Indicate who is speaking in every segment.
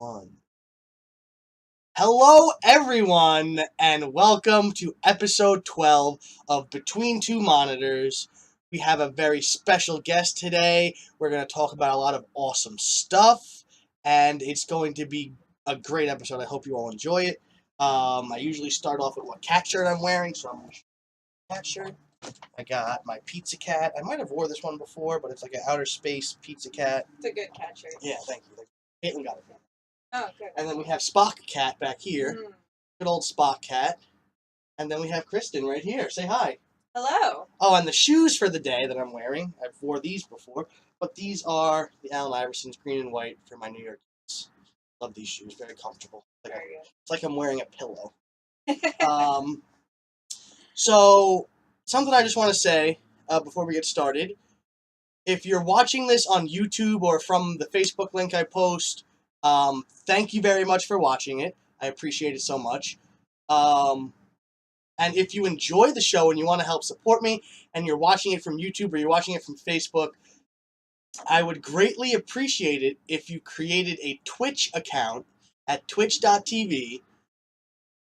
Speaker 1: One. Hello, everyone, and welcome to episode 12 of Between Two Monitors. We have a very special guest today. We're going to talk about a lot of awesome stuff, and it's going to be a great episode. I hope you all enjoy it. I usually start off with what cat shirt I'm wearing, so I'm going to show you my cat shirt. I got my pizza cat. I might have wore this one before, but it's like an outer space pizza cat.
Speaker 2: It's a good cat shirt.
Speaker 1: Yeah, thank you. Caitlin got it for me.
Speaker 2: Oh, good.
Speaker 1: And then we have Spock Cat back here. Good old Spock Cat. And then we have Kristen right here. Say hi.
Speaker 2: Hello.
Speaker 1: Oh, and the shoes for the day that I'm wearing. I've wore these before, but these are the Allen Iverson's green and white for my New York Knicks. Love these shoes. Very comfortable.
Speaker 2: Very good.
Speaker 1: It's like I'm wearing a pillow. So, something I just want to say before we get started. If you're watching this on YouTube or from the Facebook link I post, thank you very much for watching it. I appreciate it so much. And if you enjoy the show and you want to help support me, and you're watching it from YouTube or you're watching it from Facebook, I would greatly appreciate it if you created a Twitch account at twitch.tv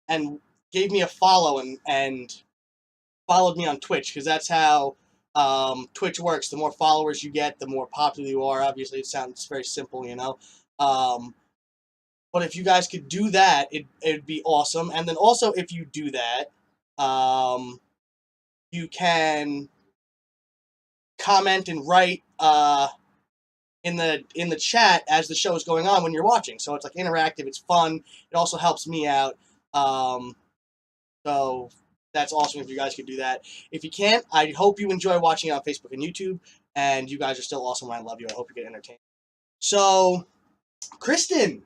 Speaker 1: and gave me a follow and followed me on Twitch, because that's how Twitch works. The more followers you get, the more popular you are. Obviously, it sounds very simple, you know. But if you guys could do that, it'd be awesome. And then also, if you do that, you can comment and write in the chat as the show is going on when you're watching. So it's like interactive. It's fun. It also helps me out. So that's awesome if you guys could do that. If you can't, I hope you enjoy watching it on Facebook and YouTube. And you guys are still awesome. I love you. I hope you get entertained. So, Kristen,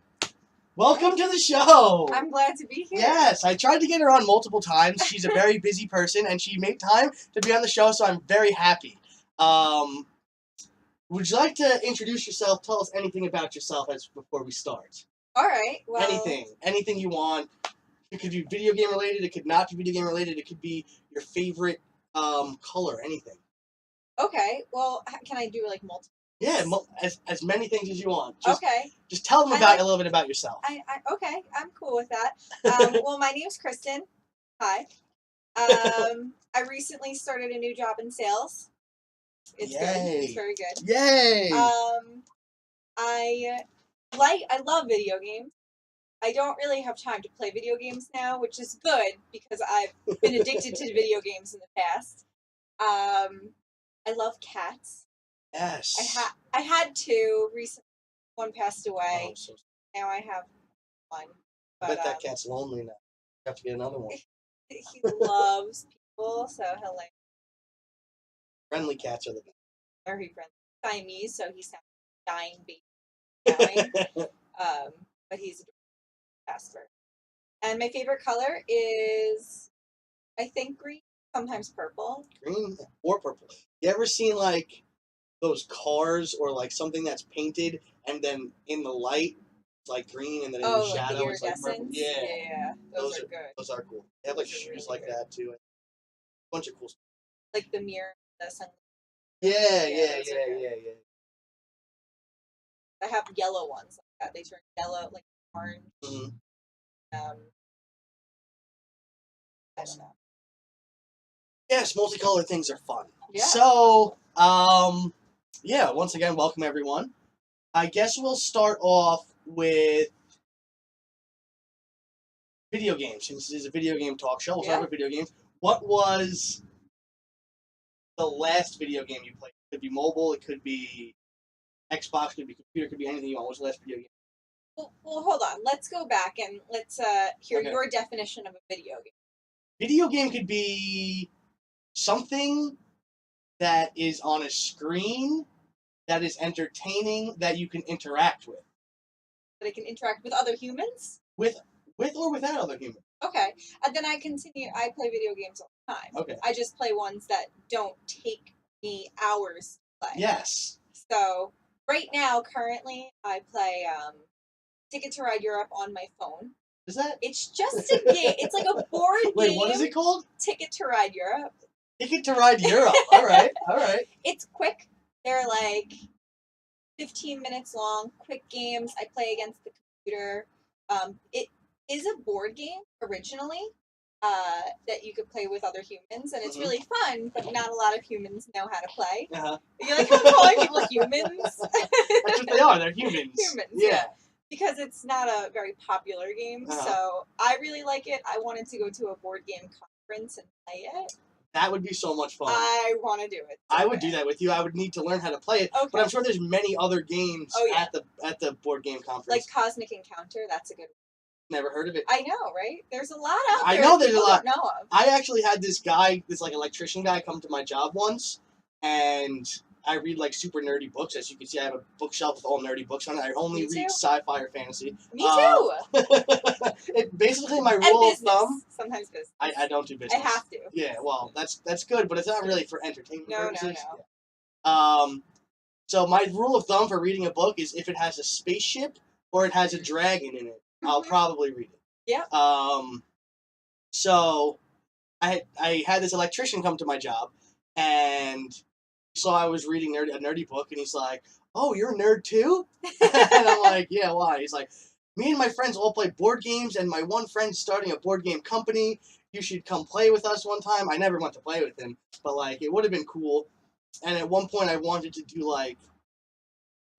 Speaker 1: welcome to the show.
Speaker 2: I'm glad to be here.
Speaker 1: Yes, I tried to get her on multiple times. She's a very busy person, and she made time to be on the show, so I'm very happy. Would you like to introduce yourself? Tell us anything about yourself before we start.
Speaker 2: All right. Well,
Speaker 1: anything you want. It could be video game related. It could not be video game related. It could be your favorite color. Anything.
Speaker 2: Okay. Well, can I do like multiple?
Speaker 1: Yeah, as many things as you want. Just tell them a little bit about yourself.
Speaker 2: Okay, I'm cool with that. Well, my name's Kristen. Hi. I recently started a new job in sales. It's good. It's very good.
Speaker 1: Yay!
Speaker 2: I love video games. I don't really have time to play video games now, which is good because I've been addicted to video games in the past. I love cats.
Speaker 1: Yes.
Speaker 2: I had two recently. One passed away.
Speaker 1: Oh, so
Speaker 2: now I have one.
Speaker 1: But, I bet that cat's lonely now. You have to get another one.
Speaker 2: He loves people, so he'll like.
Speaker 1: Friendly cats are the best.
Speaker 2: Very friendly. Siamese, so he sounds like a dying baby. But he's a Casper. And my favorite color is, I think, green. Sometimes purple.
Speaker 1: Green or purple. You ever seen like those cars or like something that's painted and then in the light it's like green and then in the shadow
Speaker 2: like
Speaker 1: it's like purple?
Speaker 2: Yeah. Those are good.
Speaker 1: Those are cool. They have like shoes really like that too. A bunch of cool stuff.
Speaker 2: Like the mirror, the sun.
Speaker 1: Yeah.
Speaker 2: I have yellow ones like that. They turn yellow, like orange.
Speaker 1: Mm-hmm.
Speaker 2: I don't know.
Speaker 1: Yes, multicolored things are fun.
Speaker 2: Yeah.
Speaker 1: So, once again, welcome everyone. I guess we'll start off with video games, since this is a video game talk show. We'll start with video games. What was the last video game you played? It could be mobile, it could be Xbox, it could be computer, it could be anything you want. What's the last video game?
Speaker 2: Well, hold on. Let's go back and let's hear your definition of a video game.
Speaker 1: Video game could be something that is on a screen that is entertaining that you can interact with.
Speaker 2: That it can interact with other humans?
Speaker 1: With or without other humans.
Speaker 2: Okay. And then I play video games all the time.
Speaker 1: Okay.
Speaker 2: I just play ones that don't take me hours to play.
Speaker 1: Yes.
Speaker 2: So, right now, currently, I play Ticket to Ride Europe on my phone.
Speaker 1: Is that?
Speaker 2: It's just a game. It's like a board game.
Speaker 1: Wait, what is it called?
Speaker 2: Ticket to Ride Europe.
Speaker 1: Ticket to Ride Europe. All right.
Speaker 2: It's quick. They're like 15 minutes long, quick games. I play against the computer. It is a board game originally that you could play with other humans, and it's really fun, but not a lot of humans know how to play. You like how I'm calling people humans?
Speaker 1: That's what they are. They're humans.
Speaker 2: Humans, yeah. Because it's not a very popular game, so I really like it. I wanted to go to a board game conference and play it.
Speaker 1: That would be so much fun.
Speaker 2: I want to do it.
Speaker 1: So I would do that with you. I would need to learn how to play it, but I'm sure there's many other games at the board game conference.
Speaker 2: Like Cosmic Encounter, that's a good one.
Speaker 1: Never heard of it.
Speaker 2: I know, right? There's a lot out there.
Speaker 1: I know there's a lot.
Speaker 2: Don't know of.
Speaker 1: I actually had this like electrician guy come to my job once, and I read like super nerdy books. As you can see, I have a bookshelf with all nerdy books on it. I only read sci-fi or fantasy.
Speaker 2: Me too.
Speaker 1: Basically, my rule of thumb.
Speaker 2: Sometimes business.
Speaker 1: I don't do business.
Speaker 2: I have to.
Speaker 1: Yeah, well, that's good, but it's not really for entertainment purposes.
Speaker 2: No.
Speaker 1: So my rule of thumb for reading a book is if it has a spaceship or it has a dragon in it, I'll probably read it.
Speaker 2: Yeah.
Speaker 1: So I had this electrician come to my job, and so I was reading a nerdy book, and he's like, "Oh, you're a nerd too?" And I'm like, "Yeah, why?" He's like, "Me and my friends all play board games, and my one friend's starting a board game company. You should come play with us one time." I never went to play with him, but like it would have been cool. And at one point, I wanted to do like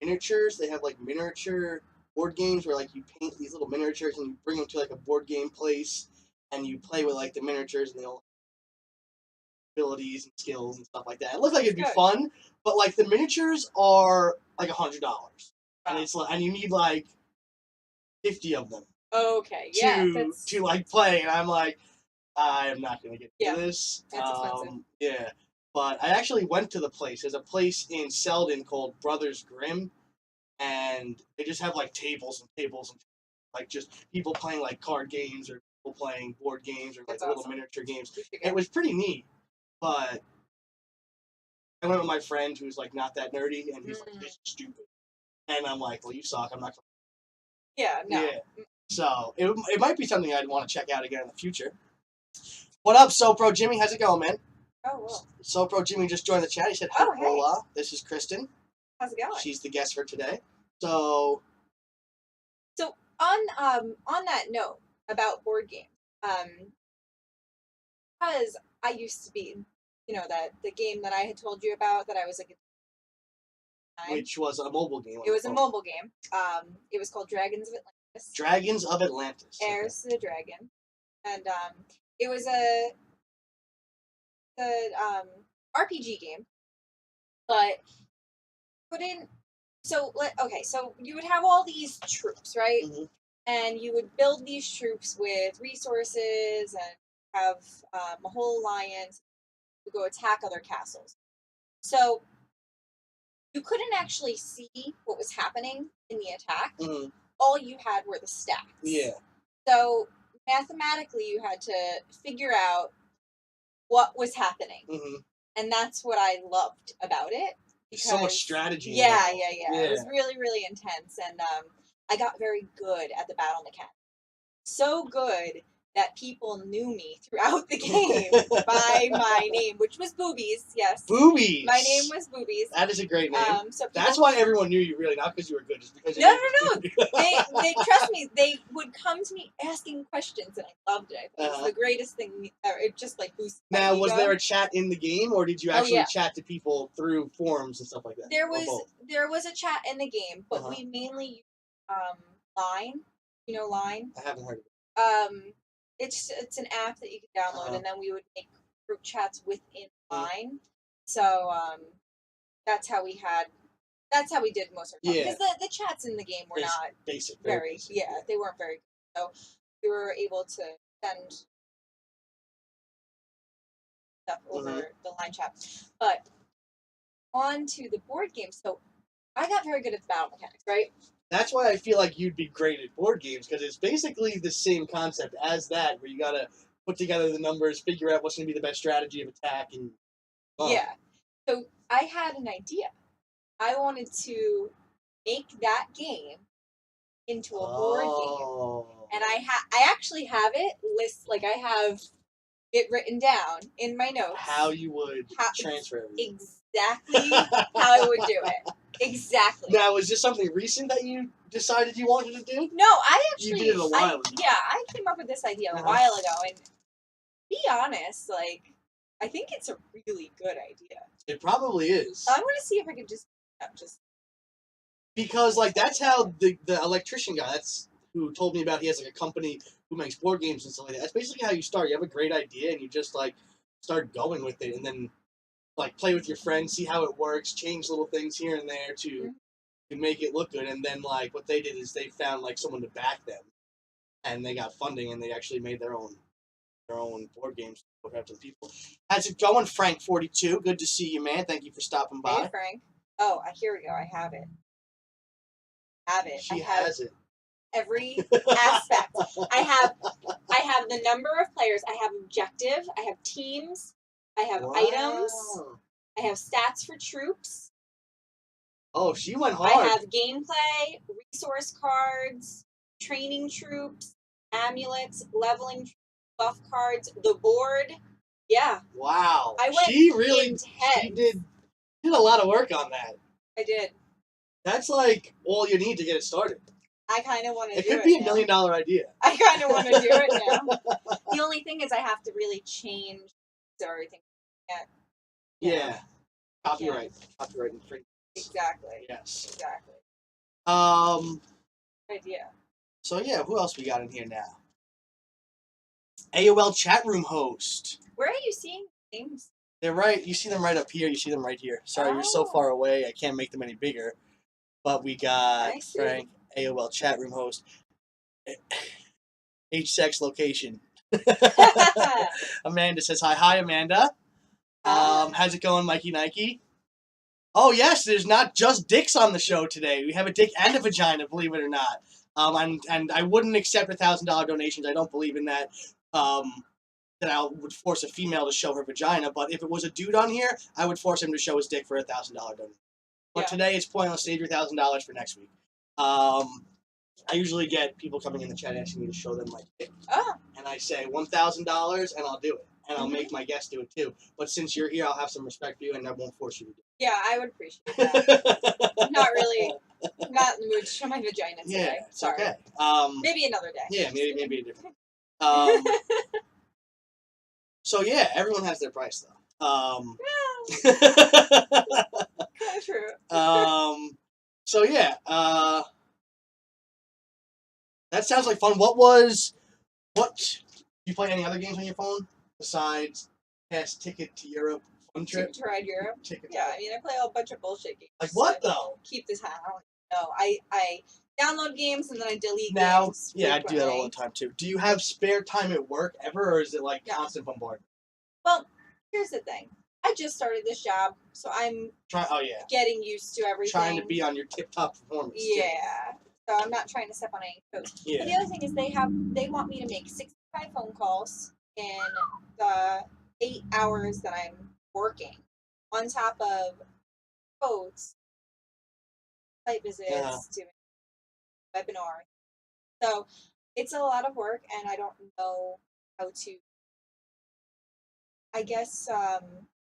Speaker 1: miniatures. They have like miniature board games where like you paint these little miniatures and you bring them to like a board game place, and you play with like the miniatures and they all abilities and skills and stuff like that. It looks like it'd be fun, but like the miniatures are like $100, and it's like, and you need like 50 of them.
Speaker 2: Okay,
Speaker 1: to like play, and I'm like, I am not gonna get to this.
Speaker 2: That's expensive.
Speaker 1: Yeah, but I actually went to the place. There's a place in Selden called Brothers Grimm, and they just have like tables and tables and like just people playing like card games or people playing board games or like little miniature games. It was pretty neat, but I went with my friend who's like not that nerdy, and he's like, "This is stupid," and I'm like, "Well, you suck. I'm not gonna."
Speaker 2: Yeah, no.
Speaker 1: Yeah. So it might be something I'd want to check out again in the future. What up, SoPro Jimmy? How's it going, man?
Speaker 2: Oh, well.
Speaker 1: SoPro Jimmy just joined the chat. He said, "Hola, this is Kristen."
Speaker 2: How's it going?
Speaker 1: She's the guest for today. So
Speaker 2: on that note about board games, because I used to be, that the game that I had told you about that I was like,
Speaker 1: which was a mobile game.
Speaker 2: It was a mobile game. It was called Dragons of Atlantis.
Speaker 1: Dragons of Atlantis.
Speaker 2: Heirs to the Dragon, and it was a RPG game, but couldn't. So you would have all these troops, right? And you would build these troops with resources and have a whole alliance to go attack other castles. So you couldn't actually see what was happening in the attack. All you had were the stats.
Speaker 1: Yeah.
Speaker 2: So mathematically, you had to figure out what was happening, and that's what I loved about it. Because,
Speaker 1: so much strategy.
Speaker 2: Yeah. It was really, really intense, and I got very good at the battle mechanics. So good that people knew me throughout the game by my name, which was Boobies. Yes,
Speaker 1: Boobies.
Speaker 2: My name was Boobies.
Speaker 1: That is a great name.
Speaker 2: So
Speaker 1: that's why everyone knew you, really, not because you were good, just because.
Speaker 2: No. They trust me. They would come to me asking questions, and I loved it. It was the greatest thing. It just like boosted.
Speaker 1: Now, was there a chat in the game, or did you actually chat to people through forums and stuff like that?
Speaker 2: There was a chat in the game, but we mainly used Line. You know Line?
Speaker 1: I haven't heard of it.
Speaker 2: It's an app that you can download, and then we would make group chats within Line. So that's how we did most of our time. Because the chats in the game were not
Speaker 1: basic.
Speaker 2: Very
Speaker 1: basic.
Speaker 2: they weren't very good. So we were able to send stuff over the Line chat. But on to the board game. So I got very good at the battle mechanics, right?
Speaker 1: That's why I feel like you'd be great at board games, because it's basically the same concept as that, where you gotta put together the numbers, figure out what's gonna be the best strategy of attack, and
Speaker 2: yeah. So I had an idea. I wanted to make that game into a board game, and I actually have it I have it written down in my notes
Speaker 1: how you would transfer everything.
Speaker 2: exactly how I would do it. Exactly.
Speaker 1: Now, is this something recent that you decided you wanted to do?
Speaker 2: No, I actually.
Speaker 1: You did it a while ago.
Speaker 2: Yeah, I came up with this idea a while ago, and to be honest, like, I think it's a really good idea.
Speaker 1: It probably is.
Speaker 2: I want to see if I could just
Speaker 1: because like that's how the electrician guy who told me about he has like a company who makes board games and stuff like that. That's basically how you start. You have a great idea and you just like start going with it and then like play with your friends, see how it works, change little things here and there to make it look good. And then like what they did is they found like someone to back them and they got funding and they actually made their own board games to have to the people. How's it going, Frank42? Good to see you, man. Thank you for stopping by.
Speaker 2: Hey, Frank. Oh, here we go. I have it.
Speaker 1: She has it.
Speaker 2: Every aspect. I have the number of players. I have objective. I have teams. I have items. I have stats for troops.
Speaker 1: Oh, she went hard.
Speaker 2: I have gameplay, resource cards, training troops, amulets, leveling troops, buff cards, the board. Yeah.
Speaker 1: Wow.
Speaker 2: I went
Speaker 1: she did a lot of work on that.
Speaker 2: I did.
Speaker 1: That's like all you need to get it started.
Speaker 2: I kind of want to do it.
Speaker 1: It could be $1 million idea.
Speaker 2: I kind of want to do it now. The only thing is I have to really change everything.
Speaker 1: Yeah. Copyright infringement.
Speaker 2: Exactly.
Speaker 1: Yes.
Speaker 2: Exactly. Idea.
Speaker 1: So yeah, who else we got in here now? AOL chat room host.
Speaker 2: Where are you seeing names?
Speaker 1: They're right. You see them right up here. You see them right here. Sorry, you're so far away. I can't make them any bigger. But we got Frank, AOL chat room host, H-sex location. Amanda says hi. Hi, Amanda. How's it going, Mikey Nike? Oh, yes, there's not just dicks on the show today. We have a dick and a vagina, believe it or not. And I wouldn't accept $1,000 donations. I don't believe in that. That I would force a female to show her vagina. But if it was a dude on here, I would force him to show his dick for $1,000 donation. But today it's pointless. Save your $1,000 for next week. I usually get people coming in the chat asking me to show them my dick. And I say $1,000 and I'll do it. And I'll make my guests do it too. But since you're here, I'll have some respect for you and I won't force you to do it.
Speaker 2: Yeah, I would appreciate that. Not in the mood to show my vagina today.
Speaker 1: Yeah, it's
Speaker 2: Sorry.
Speaker 1: okay.
Speaker 2: Maybe another day.
Speaker 1: Yeah, maybe a different. So yeah, everyone has their price though.
Speaker 2: Kind of true.
Speaker 1: So yeah, that sounds like fun. What you play any other games on your phone besides Past Ticket to Europe, Fun Trip?
Speaker 2: To Ride Europe? Yeah, I mean, I play a bunch of bullshit games.
Speaker 1: Like what though?
Speaker 2: Keep this high. I don't know. I download games and then I delete
Speaker 1: now,
Speaker 2: games.
Speaker 1: Yeah, I do that all the time too. Do you have spare time at work ever, or is it like constant bombardment?
Speaker 2: Well, here's the thing. I just started this job, so I'm getting used to everything.
Speaker 1: Trying to be on your tip-top performance.
Speaker 2: Yeah. So I'm not trying to step on any toes. Yeah. But the other thing is they want me to make 65 phone calls in the 8 hours that I'm working, on top of codes, site visits, doing webinars. So it's a lot of work, and I don't know how to, I guess,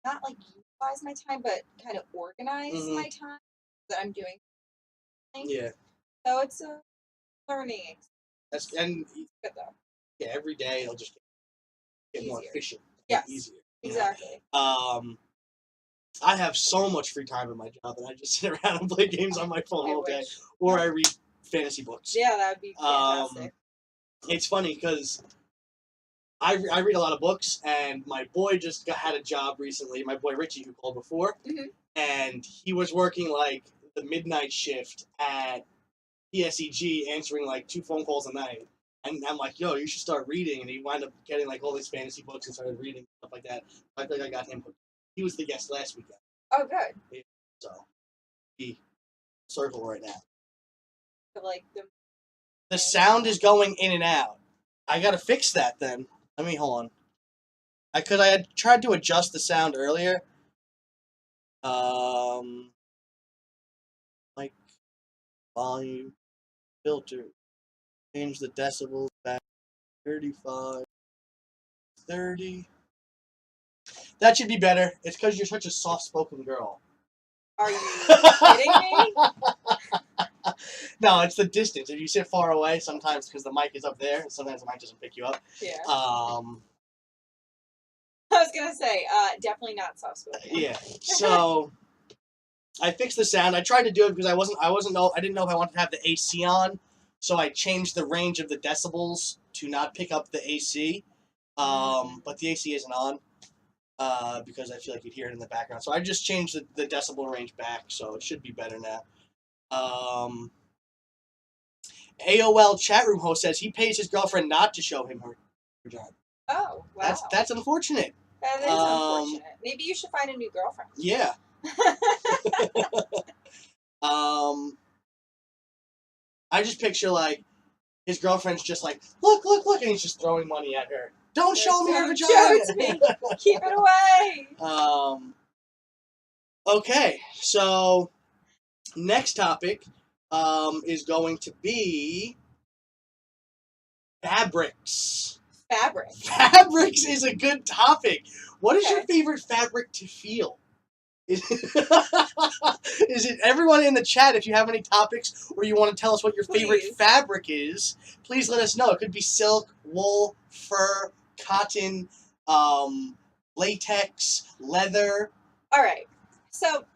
Speaker 2: not like utilize my time, but kind of organize my time that I'm doing.
Speaker 1: Yeah.
Speaker 2: So it's a learning
Speaker 1: experience. It's good though. Yeah, every day it'll just get more efficient.
Speaker 2: Yes.
Speaker 1: Easier.
Speaker 2: Exactly.
Speaker 1: I have so much free time in my job, and I just sit around and play games on my phone all day, or I read fantasy books.
Speaker 2: Yeah, that would be fantastic.
Speaker 1: It's funny because I read a lot of books, and my boy just had a job recently. My boy Richie, who called before, and he was working like the midnight shift at PSEG, answering like 2 phone calls a night. And I'm like, yo, you should start reading. And he wound up getting like all these fantasy books and started reading stuff like that. I think I got him. He was the guest last weekend.
Speaker 2: Oh, good.
Speaker 1: Yeah, so he circle right now.
Speaker 2: So, like
Speaker 1: the sound is going in and out. I gotta fix that then. Let me hold on. Because I had tried to adjust the sound earlier. Like volume, filter, change the decibels back 35, 30. That should be better. It's because you're such a soft-spoken girl.
Speaker 2: Are you kidding me?
Speaker 1: No, it's the distance. If you sit far away, sometimes because the mic is up there, sometimes the mic doesn't pick you up.
Speaker 2: Yeah.
Speaker 1: I
Speaker 2: was gonna say, definitely not soft spoken.
Speaker 1: Yeah. So I fixed the sound. I tried to do it because I didn't know if I wanted to have the AC on, so I changed the range of the decibels to not pick up the AC. But the AC isn't on because I feel like you'd hear it in the background. So I just changed the decibel range back, so it should be better now. AOL chat room host says he pays his girlfriend not to show him her job.
Speaker 2: Oh, wow.
Speaker 1: That's unfortunate.
Speaker 2: That is unfortunate. Maybe you should find a new girlfriend.
Speaker 1: Yeah. I just picture like his girlfriend's just like, look, and he's just throwing money at her. Don't show me your vagina.
Speaker 2: Show it to me. Keep it away.
Speaker 1: Okay, so next topic is going to be fabrics. Fabrics is a good topic. What is your favorite fabric to feel? Is it everyone in the chat? If you have any topics or you want to tell us what your favorite fabric is, please let us know. It could be silk, wool, fur, cotton, latex, leather.
Speaker 2: All right. So,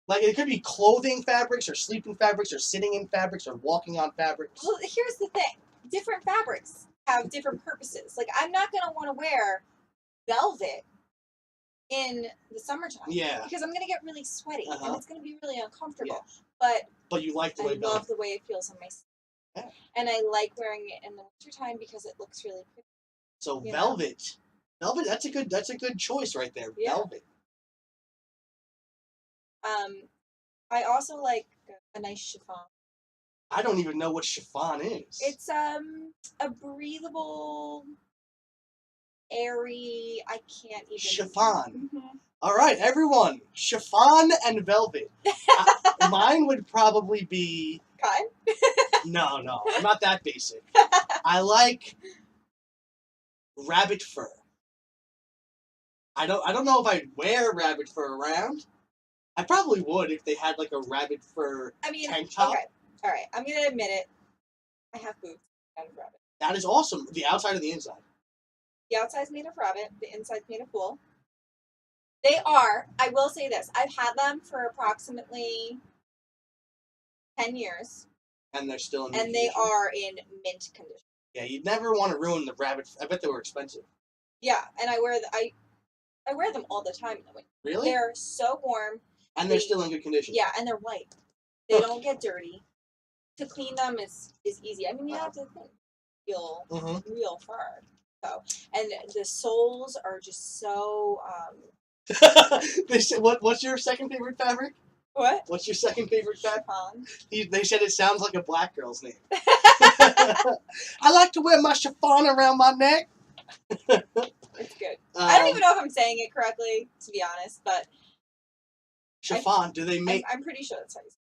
Speaker 1: like, it could be clothing fabrics or sleeping fabrics or sitting in fabrics or walking on fabrics.
Speaker 2: Well, here's the thing. Different fabrics have different purposes. Like, I'm not going to want to wear velvet in the summertime.
Speaker 1: Yeah.
Speaker 2: Because I'm going to get really sweaty and it's going to be really uncomfortable.
Speaker 1: Yeah. But you like the way
Speaker 2: I love the way it feels on my skin.
Speaker 1: Yeah.
Speaker 2: And I like wearing it in the wintertime because it looks really pretty.
Speaker 1: So velvet. Velvet, that's a good choice right there. Yeah. Velvet.
Speaker 2: I also like a nice chiffon.
Speaker 1: I don't even know what chiffon is.
Speaker 2: It's a breathable, airy, I can't even...
Speaker 1: Chiffon. All right, everyone. Chiffon and velvet. Mine would probably be...
Speaker 2: Cotton?
Speaker 1: No, I'm not that basic. I like rabbit fur. I don't know if I'd wear rabbit fur around. I probably would if they had like a rabbit fur tank top.
Speaker 2: Okay. All right, I'm going to admit it. I have boots out of rabbit.
Speaker 1: That is awesome. The outside or the inside?
Speaker 2: The outside's made of rabbit. The inside's made of wool. They are, I will say this, I've had them for approximately 10 years.
Speaker 1: And they're still in
Speaker 2: mint condition. And they are in mint condition.
Speaker 1: Yeah, you'd never want to ruin the rabbit. I bet they were expensive.
Speaker 2: Yeah, and I wear them all the time in the winter.
Speaker 1: Really?
Speaker 2: They're so warm.
Speaker 1: And they're still in good condition.
Speaker 2: Yeah, and they're white. They don't get dirty. To clean them is easy. I mean, you have to feel real fur. So, and the soles are just so.
Speaker 1: They said, what's your second favorite fabric?
Speaker 2: What?
Speaker 1: What's your second favorite fabric?
Speaker 2: Chiffon.
Speaker 1: They said it sounds like a black girl's name. I like to wear my chiffon around my neck.
Speaker 2: It's good. I don't even know if I'm saying it correctly, to be honest, but.
Speaker 1: Chiffon, do they make...
Speaker 2: I'm pretty sure that's how you say it.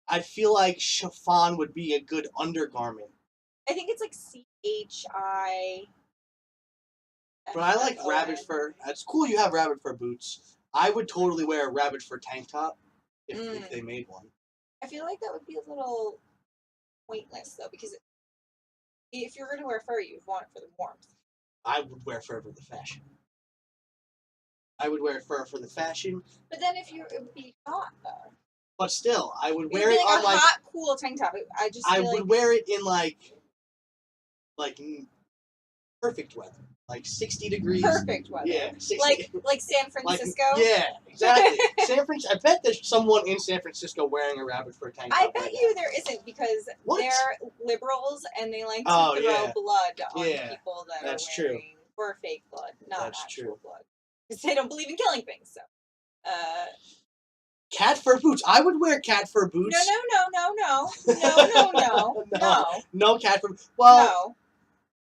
Speaker 1: I feel like chiffon would be a good undergarment.
Speaker 2: I think it's like CHI.
Speaker 1: But I like rabbit fur. It's cool you have rabbit fur boots. I would totally wear a rabbit fur tank top if they made one.
Speaker 2: I feel like that would be a little pointless, though, because if you're going to wear fur, you'd want it for the warmth.
Speaker 1: I would wear fur for the fashion. I would wear fur for the fashion.
Speaker 2: But then it would be hot, though.
Speaker 1: But still, I would wear it
Speaker 2: on
Speaker 1: on, like...
Speaker 2: hot, cool tank top. I
Speaker 1: would wear it in, like perfect weather. Like 60 degrees.
Speaker 2: Perfect weather.
Speaker 1: Yeah. 60,
Speaker 2: like San Francisco?
Speaker 1: Yeah, exactly. I bet there's someone in San Francisco wearing a rabbit fur tank top.
Speaker 2: I bet there isn't, because they're liberals and they like to throw blood on people that are wearing... Or fake blood, not actual blood. Because they don't believe in killing things, so...
Speaker 1: Cat fur boots. I would wear cat fur boots.
Speaker 2: No.
Speaker 1: No cat fur. Well,
Speaker 2: no.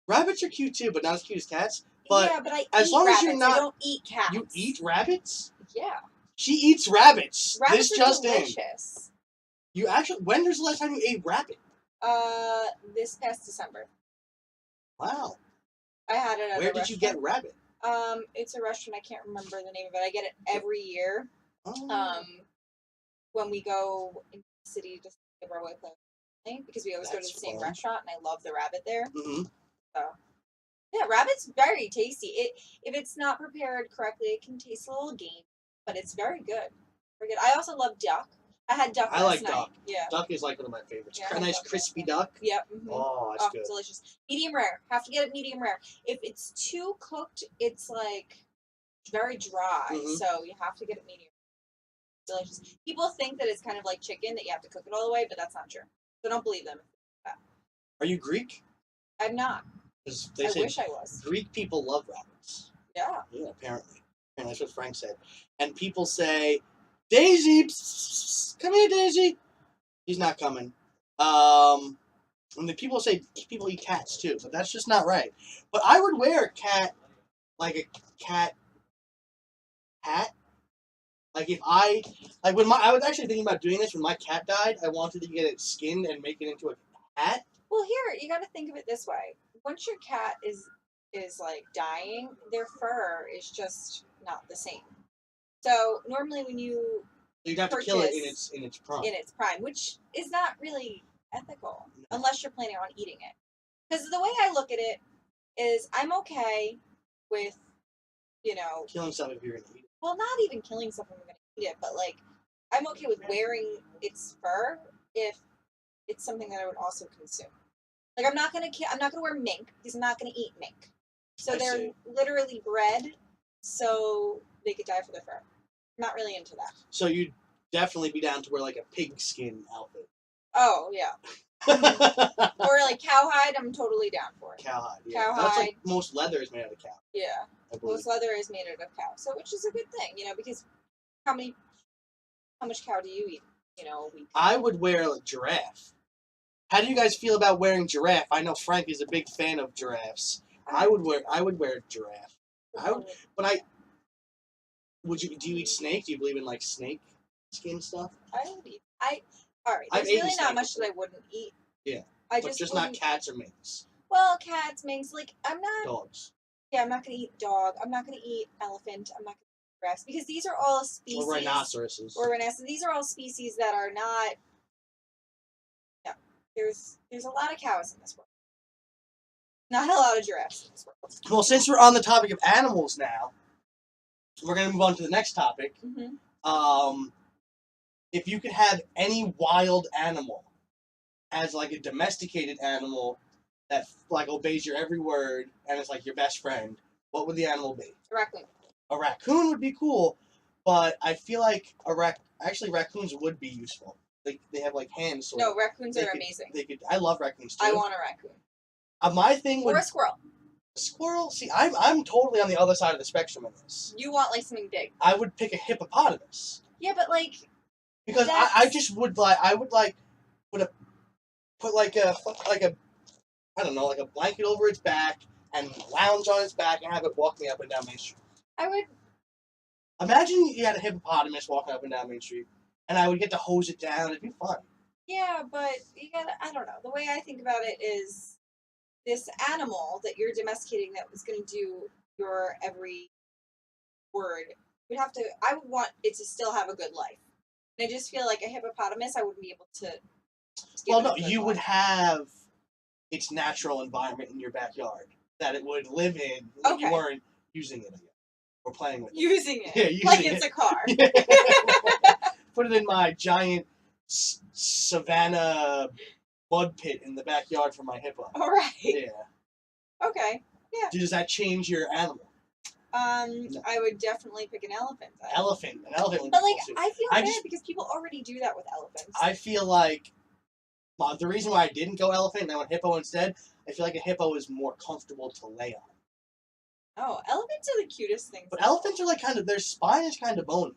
Speaker 1: Rabbits are cute too, but not as cute as cats. But
Speaker 2: yeah, but
Speaker 1: as long
Speaker 2: rabbits.
Speaker 1: as you're not,
Speaker 2: I don't eat cats.
Speaker 1: You eat rabbits?
Speaker 2: Yeah.
Speaker 1: She eats rabbits.
Speaker 2: Rabbits
Speaker 1: this
Speaker 2: are
Speaker 1: just
Speaker 2: delicious.
Speaker 1: in. You actually? When was the last time you ate rabbit?
Speaker 2: This past December.
Speaker 1: Wow.
Speaker 2: I had it at
Speaker 1: Where did you get rabbit?
Speaker 2: It's a restaurant. I can't remember the name of it. I get it every year.
Speaker 1: Oh,
Speaker 2: When we go into the city to celebrate with family, because we always go to the
Speaker 1: that's
Speaker 2: same
Speaker 1: fun.
Speaker 2: restaurant, and I love the rabbit there.
Speaker 1: Mm-hmm.
Speaker 2: So yeah, rabbit's very tasty. If it's not prepared correctly, it can taste a little gamey, but it's very good. Very good. I also love duck. I had duck
Speaker 1: I
Speaker 2: last
Speaker 1: like
Speaker 2: night.
Speaker 1: duck.
Speaker 2: Yeah.
Speaker 1: Duck is like one of my favorites.
Speaker 2: Yeah, I
Speaker 1: A
Speaker 2: had
Speaker 1: nice
Speaker 2: duck
Speaker 1: crispy
Speaker 2: last night.
Speaker 1: duck.
Speaker 2: Yep. Mm-hmm.
Speaker 1: Oh, that's good.
Speaker 2: Delicious. Medium rare. Have to get it medium rare. If it's too cooked, it's like very dry.
Speaker 1: Mhm.
Speaker 2: So you have to get it medium. Delicious. People think that it's kind of like chicken that you have to cook it all the way, but that's not true. So don't believe them.
Speaker 1: Are you Greek?
Speaker 2: I'm not.
Speaker 1: Because they
Speaker 2: I
Speaker 1: say
Speaker 2: wish I was.
Speaker 1: Greek people love rabbits.
Speaker 2: Yeah.
Speaker 1: Yeah, apparently. And that's what Frank said. And people say, Daisy, psst, come here, Daisy. He's not coming. And the people say people eat cats too, but that's just not right. But I would wear a cat, like a cat hat. Like if I, like when I was actually thinking about doing this when my cat died. I wanted to get it skinned and make it into a hat.
Speaker 2: Well, here you got to think of it this way: once your cat is like dying, their fur is just not the same. So normally when you
Speaker 1: You'd have to kill it
Speaker 2: purchase
Speaker 1: in its prime.
Speaker 2: in its prime, which is not really ethical unless you're planning on eating it. Because the way I look at it is, I'm okay with,
Speaker 1: Killing something if you're gonna eat it.
Speaker 2: well, not even killing stuff if I'm going to eat it, but like, I'm okay with wearing its fur if it's something that I would also consume. Like, I'm not gonna wear mink because I'm not gonna eat mink. So
Speaker 1: I
Speaker 2: they're
Speaker 1: see.
Speaker 2: literally bred so they could die for their fur. Not really into that.
Speaker 1: So you'd definitely be down to wear like a pig skin outfit.
Speaker 2: Oh yeah. Or like cowhide, I'm totally down for it.
Speaker 1: Cowhide. Yeah.
Speaker 2: Cowhide.
Speaker 1: That's like most leather is made out of cow.
Speaker 2: Yeah.
Speaker 1: I believe.
Speaker 2: Most leather is made out of cow, so which is a good thing, because how much cow do you eat, a week?
Speaker 1: I would wear a giraffe. How do you guys feel about wearing giraffe? I know Frank is a big fan of giraffes. I would wear a giraffe. Do you eat snake? Do you believe in like snake skin stuff?
Speaker 2: I would eat. All right.
Speaker 1: I've
Speaker 2: There's
Speaker 1: eaten
Speaker 2: really not
Speaker 1: snake
Speaker 2: much that
Speaker 1: before.
Speaker 2: I wouldn't eat.
Speaker 1: Yeah.
Speaker 2: I
Speaker 1: But just
Speaker 2: wouldn't.
Speaker 1: not cats or minks.
Speaker 2: Well, cats, minks. Like, I'm not.
Speaker 1: Dogs.
Speaker 2: Yeah, I'm not gonna eat dog. I'm not gonna eat elephant. I'm not gonna eat grass because these are all species.
Speaker 1: Or rhinoceroses.
Speaker 2: Or rhinoceros. These are all species that are not. Yeah. There's a lot of cows in this world. Not a lot of giraffes in this world.
Speaker 1: Well, since we're on the topic of animals now, we're gonna move on to the next topic.
Speaker 2: Mm-hmm.
Speaker 1: If you could have any wild animal as like a domesticated animal that like obeys your every word and is like your best friend, what would the animal be?
Speaker 2: A raccoon.
Speaker 1: A raccoon would be cool, but I feel like actually raccoons would be useful. They have like hands.
Speaker 2: No, raccoons are amazing.
Speaker 1: I love raccoons too.
Speaker 2: I want a raccoon.
Speaker 1: My thing would
Speaker 2: Or a squirrel.
Speaker 1: A squirrel. See, I'm totally on the other side of the spectrum in this.
Speaker 2: You want like something big.
Speaker 1: I would pick a hippopotamus.
Speaker 2: Yeah, but like.
Speaker 1: Because I just would like put like a I don't know, like a blanket over its back and lounge on its back and have it walk me up and down Main Street.
Speaker 2: I would.
Speaker 1: Imagine you had a hippopotamus walking up and down Main Street, and I would get to hose it down. It'd be fun.
Speaker 2: Yeah, but you gotta. I don't know. The way I think about it is, this animal that you're domesticating that was going to do your every word would have to. I would want it to still have a good life. And I just feel like a hippopotamus, I wouldn't be able to.
Speaker 1: Well, no, you would have its natural environment in your backyard that it would live in when you weren't using it again or playing with it.
Speaker 2: Using it.
Speaker 1: Yeah, using
Speaker 2: like
Speaker 1: it.
Speaker 2: it's a car.
Speaker 1: Put it in my giant savannah mud pit in the backyard for my hippo.
Speaker 2: All right.
Speaker 1: Yeah.
Speaker 2: Okay. Yeah.
Speaker 1: Does that change your animal?
Speaker 2: No. I would definitely pick an elephant.
Speaker 1: An elephant would
Speaker 2: but
Speaker 1: be
Speaker 2: like,
Speaker 1: cool too.
Speaker 2: I feel bad because people already do that with elephants.
Speaker 1: I feel like the reason why I didn't go elephant and I went hippo instead, I feel like a hippo is more comfortable to lay on.
Speaker 2: Oh, elephants are the cutest things.
Speaker 1: But elephants are like their spine is kind of bony.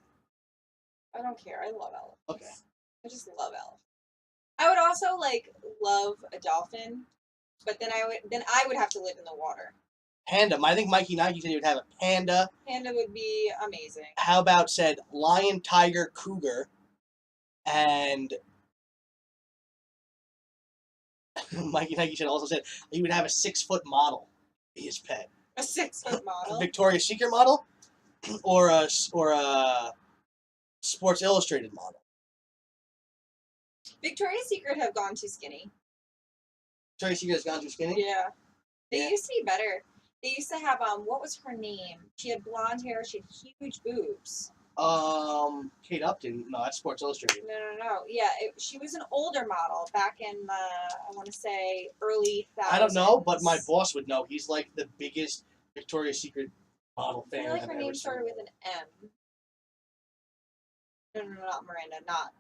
Speaker 2: I don't care. I love elephants.
Speaker 1: Okay.
Speaker 2: I just love elephants. I would also love a dolphin, but then I would have to live in the water.
Speaker 1: Panda. I think Mikey Nike said he would have a panda.
Speaker 2: Panda would be amazing.
Speaker 1: How about said lion, tiger, cougar, and Mikey Nike also said he would have a 6-foot model be his pet.
Speaker 2: A 6-foot
Speaker 1: A
Speaker 2: model.
Speaker 1: Victoria's Secret model, or a Sports Illustrated model.
Speaker 2: Victoria's Secret have gone too skinny.
Speaker 1: Victoria's Secret has gone too skinny.
Speaker 2: Yeah. They
Speaker 1: Yeah.
Speaker 2: used to be better. They used to have what was her name? She had blonde hair. She had huge boobs.
Speaker 1: Kate Upton. No, that's Sports Illustrated.
Speaker 2: No. Yeah, she was an older model back in the, I want to say, early 2000s.
Speaker 1: I don't know, but my boss would know. He's like the biggest Victoria's Secret model
Speaker 2: I
Speaker 1: fan
Speaker 2: feel like
Speaker 1: I've
Speaker 2: her
Speaker 1: ever
Speaker 2: name
Speaker 1: seen.
Speaker 2: started with an M. No, not Miranda. Not.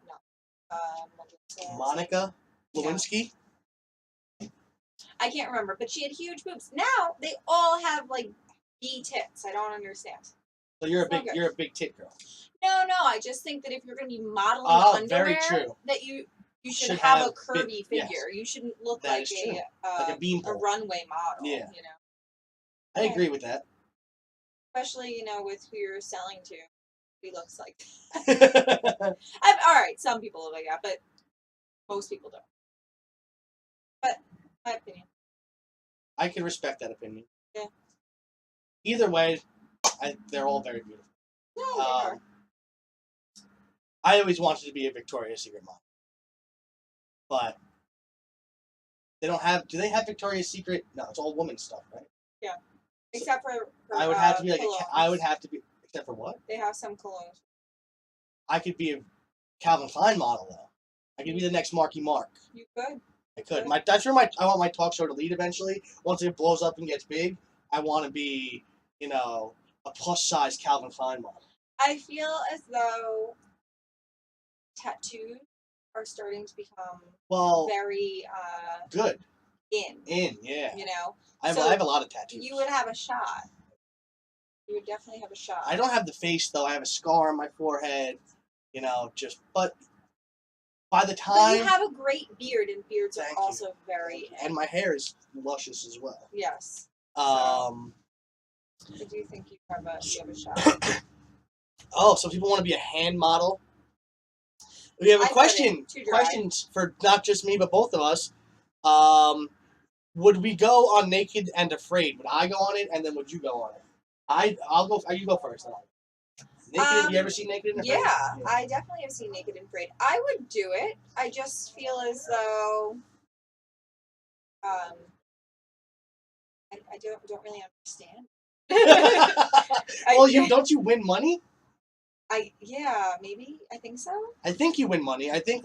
Speaker 1: Monica Lewinsky.
Speaker 2: I can't remember, but she had huge boobs. Now they all have like B tits. I don't understand.
Speaker 1: So you're a big tit girl.
Speaker 2: No. I just think that if you're going to be modeling underwear,
Speaker 1: very true.
Speaker 2: that you should have a curvy figure.
Speaker 1: Yes.
Speaker 2: You shouldn't look
Speaker 1: That
Speaker 2: like
Speaker 1: is true.
Speaker 2: a
Speaker 1: Like a beanpole.
Speaker 2: runway model.
Speaker 1: Yeah.
Speaker 2: You know.
Speaker 1: I agree with that.
Speaker 2: Especially with who you're selling to, he looks like.
Speaker 1: I
Speaker 2: All right, some people look like that, but most people don't. But my opinion.
Speaker 1: can respect that opinion.
Speaker 2: Yeah.
Speaker 1: Either way, they're all very beautiful.
Speaker 2: No, they are.
Speaker 1: I always wanted to be a Victoria's Secret model, but they don't have. Do they have Victoria's Secret? No, it's all woman stuff, right?
Speaker 2: Yeah, except for
Speaker 1: I would have to be I would have to be. Except for what?
Speaker 2: They have some colognes.
Speaker 1: I could be a Calvin Klein model though. I could be the next Marky Mark.
Speaker 2: You could.
Speaker 1: I could. That's where I want my talk show to lead eventually. Once it blows up and gets big, I want to be, a plus size Calvin Klein model.
Speaker 2: I feel as though tattoos are starting to become very
Speaker 1: good.
Speaker 2: Yeah.
Speaker 1: I have a lot of tattoos.
Speaker 2: You would have a shot. You would definitely have a shot.
Speaker 1: I don't have the face though. I have a scar on my forehead. But by the time.
Speaker 2: But you have a great beard, and beards are also very.
Speaker 1: And my hair is luscious as well.
Speaker 2: Yes.
Speaker 1: I
Speaker 2: do think you have a shot.
Speaker 1: So people want to be a hand model. We have a questions for not just me but both of us. Would we go on Naked and Afraid? Would I go on it, and then would you go on it? I'll go. You go first. Naked. You ever seen Naked and Afraid?
Speaker 2: Yeah, I definitely have seen Naked and Afraid. I would do it. I just feel as though, I don't really understand.
Speaker 1: Don't you win money?
Speaker 2: Maybe. I think so.
Speaker 1: I think you win money. I think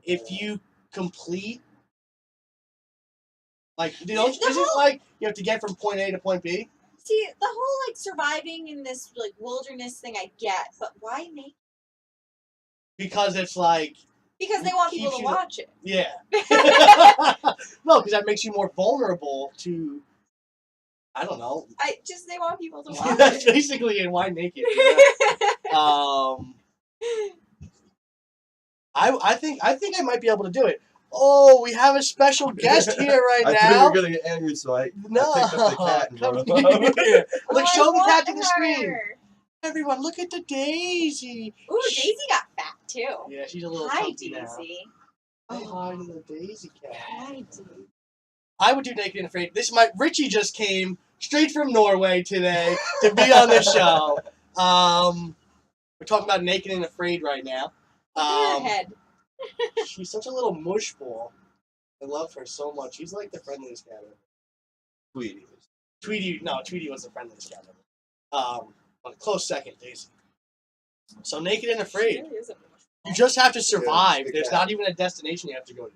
Speaker 1: if you complete isn't it you have to get from point A to point B?
Speaker 2: See, the whole surviving in this wilderness thing I get, but why naked?
Speaker 1: Because it's
Speaker 2: because they want people to watch it.
Speaker 1: Yeah. No, because that makes you more vulnerable to, I don't know.
Speaker 2: They want people to watch
Speaker 1: That's
Speaker 2: it.
Speaker 1: basically in Why Naked. I think I might be able to do it. Oh, we have a special guest here right now.
Speaker 3: I thought you were going to get angry, so I picked up the cat and brought him up.
Speaker 1: Look, show the cat to the screen. Everyone, look at the Daisy.
Speaker 2: Ooh, Daisy got fat too.
Speaker 1: Yeah, she's a little chunky now. Hi, little Daisy cat.
Speaker 2: Hi, Daisy.
Speaker 1: I would do Naked and Afraid. Richie just came straight from Norway today to be on the show. We're talking about Naked and Afraid right now.
Speaker 2: Look at her head.
Speaker 1: She's such a little mush ball. I love her so much. She's like the friendliest cat ever. Tweety was the friendliest cat ever. But a close second, Daisy. So Naked and Afraid.
Speaker 2: She really is a mush ball.
Speaker 1: You just have to survive. There's not even a destination you have to go to.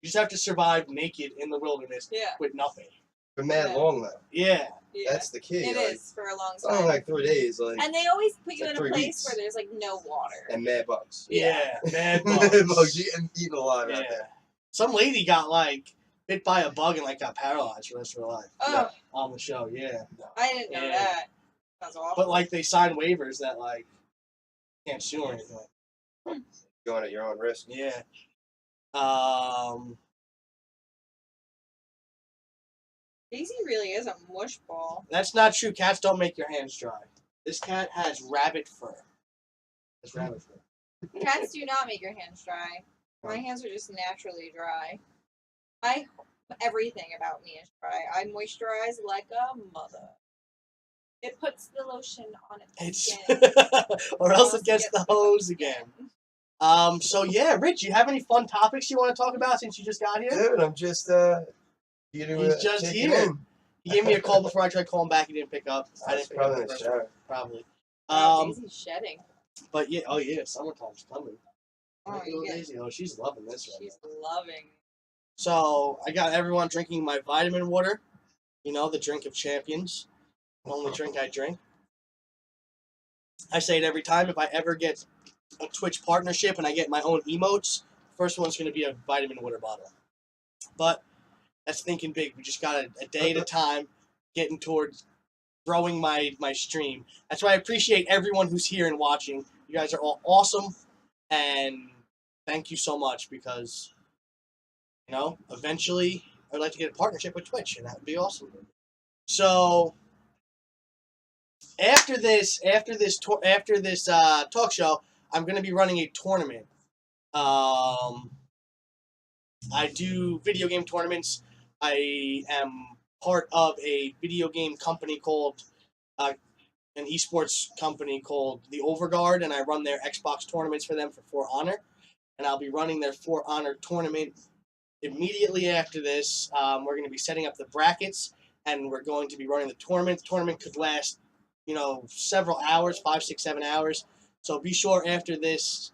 Speaker 1: You just have to survive naked in the wilderness with nothing.
Speaker 3: For mad long, though.
Speaker 1: Yeah.
Speaker 3: That's the key.
Speaker 2: It is for a long
Speaker 3: time. It's only 3 days.
Speaker 2: And they always put you in a place where there's no water.
Speaker 3: And mad bugs.
Speaker 1: Yeah, mad bugs.
Speaker 3: Mad bugs. Eating alive out there.
Speaker 1: Some lady got bit by a bug and got paralyzed for the rest of her life.
Speaker 2: Oh.
Speaker 1: On the show, yeah.
Speaker 2: I didn't know that. That's awful.
Speaker 1: But they sign waivers that can't sue or anything.
Speaker 3: Going at your own risk.
Speaker 1: Yeah.
Speaker 2: Daisy really is a mush ball.
Speaker 1: That's not true. Cats don't make your hands dry. This cat has rabbit fur.
Speaker 2: Cats do not make your hands dry. My hands are just naturally dry. everything about me is dry. I moisturize like a mother. It puts the lotion on its skin.
Speaker 1: Or else it gets the hose again. So yeah, Rich, you have any fun topics you want to talk about since you just got here?
Speaker 3: Dude, I'm just here to
Speaker 1: He's just
Speaker 3: take
Speaker 1: here.
Speaker 3: it in.
Speaker 1: He gave me a call before I tried calling back. He didn't pick up. I
Speaker 3: That's
Speaker 1: didn't pick up
Speaker 3: probably
Speaker 1: the
Speaker 3: in the
Speaker 1: first
Speaker 3: shower.
Speaker 1: one. Probably.
Speaker 2: Daisy's shedding.
Speaker 1: But yeah, oh yeah, summertime's coming.
Speaker 2: Oh,
Speaker 1: Look at little Daisy. Oh, she's loving this right
Speaker 2: she's
Speaker 1: now.
Speaker 2: loving.
Speaker 1: So I got everyone drinking my vitamin water. You know, the drink of champions. The only drink I drink. I say it every time. If I ever get a Twitch partnership and I get my own emotes, first one's going to be a vitamin water bottle. But that's thinking big. We just got a day at a time getting towards growing my stream. That's why I appreciate everyone who's here and watching. You guys are all awesome, and thank you so much because, you know, eventually I would like to get a partnership with Twitch, and that would be awesome. So after this talk show, I'm going to be running a tournament. I do video game tournaments. I am part of a video game company called an esports company called the Overguard, and I run their Xbox tournaments for them for Honor. And I'll be running their For Honor tournament immediately after this. We're going to be setting up the brackets, and we're going to be running the tournament. The tournament could last, you know, several hours, 5, 6, 7 hours. So be sure after this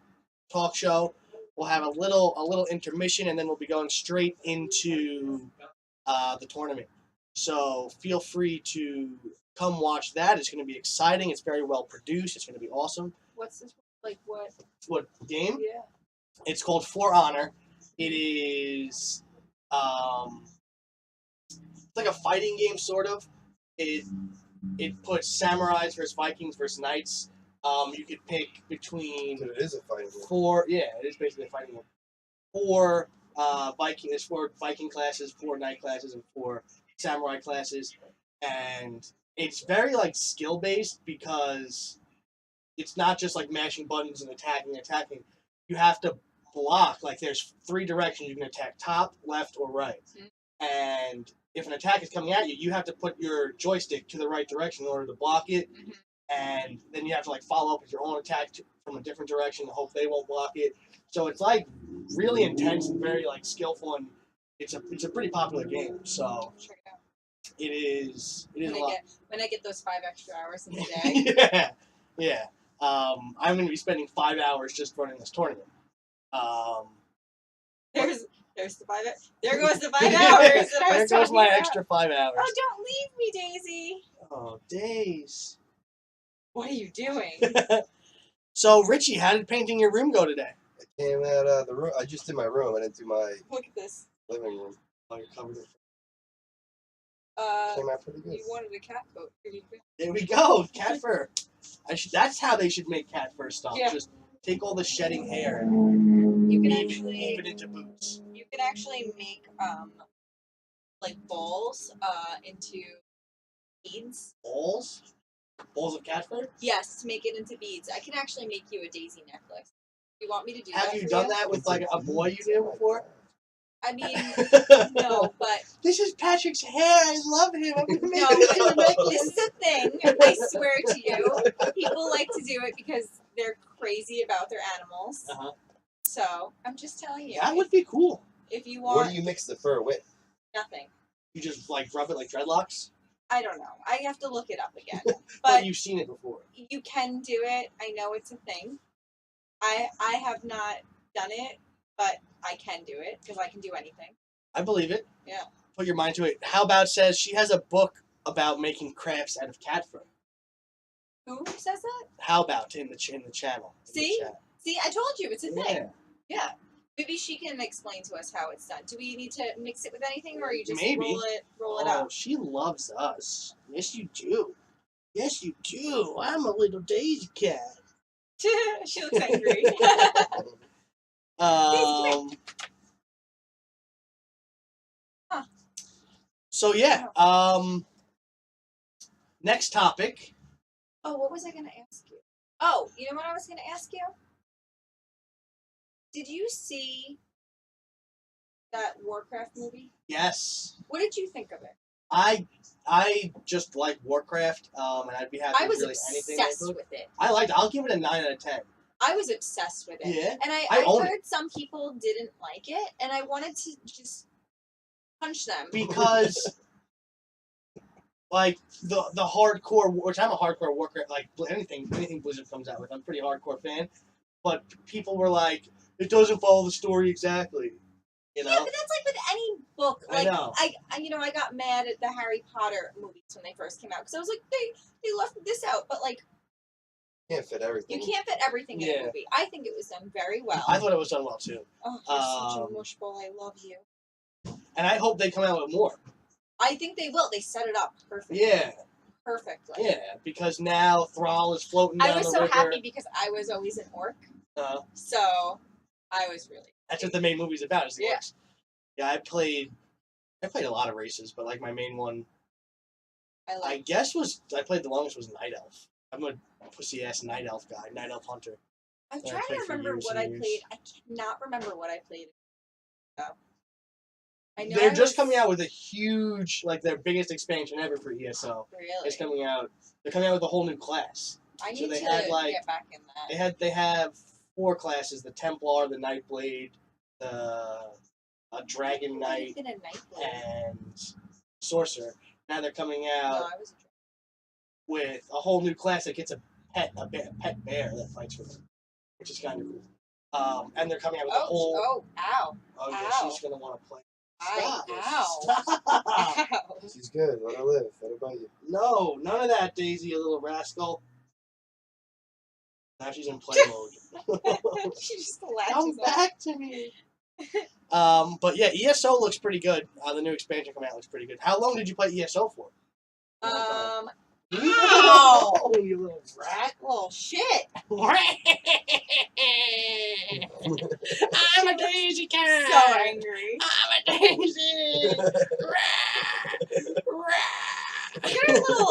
Speaker 1: talk show, we'll have a little intermission, and then we'll be going straight into the tournament. So feel free to come watch that. It's going to be exciting. It's very well produced. It's going to be awesome.
Speaker 2: What's this? Like what?
Speaker 1: What game?
Speaker 2: Yeah.
Speaker 1: It's called For Honor. It is it's like a fighting game, sort of. It puts samurais versus Vikings versus knights. You could pick between
Speaker 3: But it is a fighting game.
Speaker 1: 4. Yeah, it is basically a fighting game. 4 Viking. There's 4 Viking classes, 4 knight classes, and 4 samurai classes, and it's very like skill based because it's not just like mashing buttons and attacking. You have to block. Like there's 3 directions you can attack: top, left, or right. And if an attack is coming at you, you have to put your joystick to the right direction in order to block it. And then you have to like follow up with your own attack from a different direction to hope they won't block it. So it's like really intense and very like skillful, and it's a pretty popular game. So
Speaker 2: Check it out.
Speaker 1: it is a lot.
Speaker 2: When I get those 5 extra hours in the day.
Speaker 1: yeah. I'm going to be spending 5 hours just running this tournament.
Speaker 2: There's the 5. There goes the 5 hours. That I was
Speaker 1: there goes my
Speaker 2: about.
Speaker 1: extra 5 hours.
Speaker 2: Oh, don't leave me, Daisy.
Speaker 1: Oh, days.
Speaker 2: What are you doing?
Speaker 1: So, Richie, how did painting your room go today?
Speaker 3: I came out of the room. I just did my room. I didn't do my
Speaker 2: Look at this.
Speaker 3: living room.
Speaker 1: Oh, you're covered in.
Speaker 3: Came out pretty good.
Speaker 2: You wanted a cat coat.
Speaker 1: There we go, cat fur. That's how they should make cat fur stuff.
Speaker 2: Yeah.
Speaker 1: Just take all the shedding hair
Speaker 2: You
Speaker 1: and
Speaker 2: can
Speaker 1: weave it into boots.
Speaker 2: You can actually make like balls into beads.
Speaker 1: Balls? Balls of cat fur?
Speaker 2: Yes, to make it into beads. I can actually make you a daisy necklace. You want me to do that?
Speaker 1: Have you
Speaker 2: for
Speaker 1: done that with like a boy you did before?
Speaker 2: I mean, no, but
Speaker 1: This is Patrick's hair. I love him. I'm gonna make
Speaker 2: no.
Speaker 1: him into a
Speaker 2: But
Speaker 1: necklace.
Speaker 2: this is a thing. I swear to you, people like to do it because they're crazy about their animals.
Speaker 1: Uh-huh.
Speaker 2: So I'm just telling you.
Speaker 1: That would be cool.
Speaker 2: If you want
Speaker 3: What do you mix the fur with?
Speaker 2: nothing.
Speaker 1: You just like rub it like dreadlocks.
Speaker 2: I don't know. I have to look it up again.
Speaker 1: But
Speaker 2: But
Speaker 1: you've seen it before.
Speaker 2: you can do it. I know it's a thing. I have not done it, but I can do it because I can do anything.
Speaker 1: I believe it.
Speaker 2: Yeah.
Speaker 1: Put your mind to it. How about says she has a book about making crafts out of cat fur.
Speaker 2: Who says that?
Speaker 1: How about in the channel? in the
Speaker 2: See?
Speaker 1: chat.
Speaker 2: See, I told you it's a thing.
Speaker 1: Yeah.
Speaker 2: Yeah. Maybe she can explain to us how it's done. Do we need to mix it with anything, or you just
Speaker 1: Maybe.
Speaker 2: roll it
Speaker 1: Oh,
Speaker 2: up?
Speaker 1: she loves us. Yes, you do. Yes, you do. I'm a little daisy cat.
Speaker 2: She looks angry.
Speaker 1: Um.
Speaker 2: Huh.
Speaker 1: So yeah. Next topic.
Speaker 2: Oh, what was I going to ask you? Oh, you know what I was going to ask you? Did you see that Warcraft movie?
Speaker 1: Yes.
Speaker 2: What did you think of it?
Speaker 1: I just like Warcraft, and I'd be happy
Speaker 2: I was
Speaker 1: with really anything they
Speaker 2: obsessed
Speaker 1: put.
Speaker 2: with it.
Speaker 1: I liked it. I'll give it a 9 out of 10.
Speaker 2: I was obsessed with it.
Speaker 1: Yeah.
Speaker 2: And
Speaker 1: I
Speaker 2: I
Speaker 1: own
Speaker 2: heard some people didn't like it, and I wanted to just punch them.
Speaker 1: Because like the hardcore, which I'm a hardcore Warcraft, like anything Blizzard comes out with, I'm a pretty hardcore fan. But people were like, it doesn't follow the story exactly. You know?
Speaker 2: Yeah, but that's like with any book. Like,
Speaker 1: I know.
Speaker 2: I got mad at the Harry Potter movies when they first came out because I was like, they left this out, but like,
Speaker 3: Can't fit everything.
Speaker 2: you can't fit everything in a movie. I think it was done very well.
Speaker 1: I thought it was done well too.
Speaker 2: Oh, you're such a mushball. I love you.
Speaker 1: And I hope they come out with more.
Speaker 2: I think they will. They set it up perfectly.
Speaker 1: Yeah.
Speaker 2: Perfectly.
Speaker 1: Yeah, because now Thrall is floating down the river.
Speaker 2: I was so happy because I was always an orc. So I was really.
Speaker 1: That's what the main movie's about. Is the
Speaker 2: Yeah.
Speaker 1: orcs. Yeah, I played a lot of races, but like my main one, I played the longest was Night Elf. I'm a pussy ass Night Elf guy, Night Elf hunter.
Speaker 2: I'm
Speaker 1: Yeah, I
Speaker 2: trying to
Speaker 1: played for
Speaker 2: remember
Speaker 1: years
Speaker 2: what
Speaker 1: and
Speaker 2: I
Speaker 1: years.
Speaker 2: played. I cannot remember what I played. I know
Speaker 1: They're just coming out with a huge, like their biggest expansion ever for ESO.
Speaker 2: Really?
Speaker 1: It's coming out. They're coming out with a whole new class.
Speaker 2: I
Speaker 1: So
Speaker 2: need
Speaker 1: they
Speaker 2: to
Speaker 1: had, like,
Speaker 2: get back in that.
Speaker 1: They have 4 classes: the Templar, the Nightblade, the Dragon Knight,
Speaker 2: Been a Nightblade.
Speaker 1: and Sorcerer. Now they're coming
Speaker 2: No,
Speaker 1: out
Speaker 2: I was a
Speaker 1: with a whole new class that gets a pet bear that fights for them, which is kind of cool. And they're coming out with a whole.
Speaker 2: ow.
Speaker 1: Oh yeah,
Speaker 2: Ow.
Speaker 1: she's gonna want to play.
Speaker 2: Ow.
Speaker 1: Stop.
Speaker 2: Ow.
Speaker 3: She's good. Let her live. Let her bite you.
Speaker 1: No, none of that, Daisy, you little rascal. Now she's in play mode.
Speaker 2: She just latches
Speaker 1: Come
Speaker 2: on.
Speaker 1: back to me. But yeah, ESO looks pretty good. The new expansion coming out looks pretty good. How long did you play ESO for?
Speaker 2: Ow.
Speaker 1: Oh, you little rat.
Speaker 2: Well, shit.
Speaker 1: I'm a daisy cat.
Speaker 2: So angry.
Speaker 1: I'm a daisy.
Speaker 2: Her little,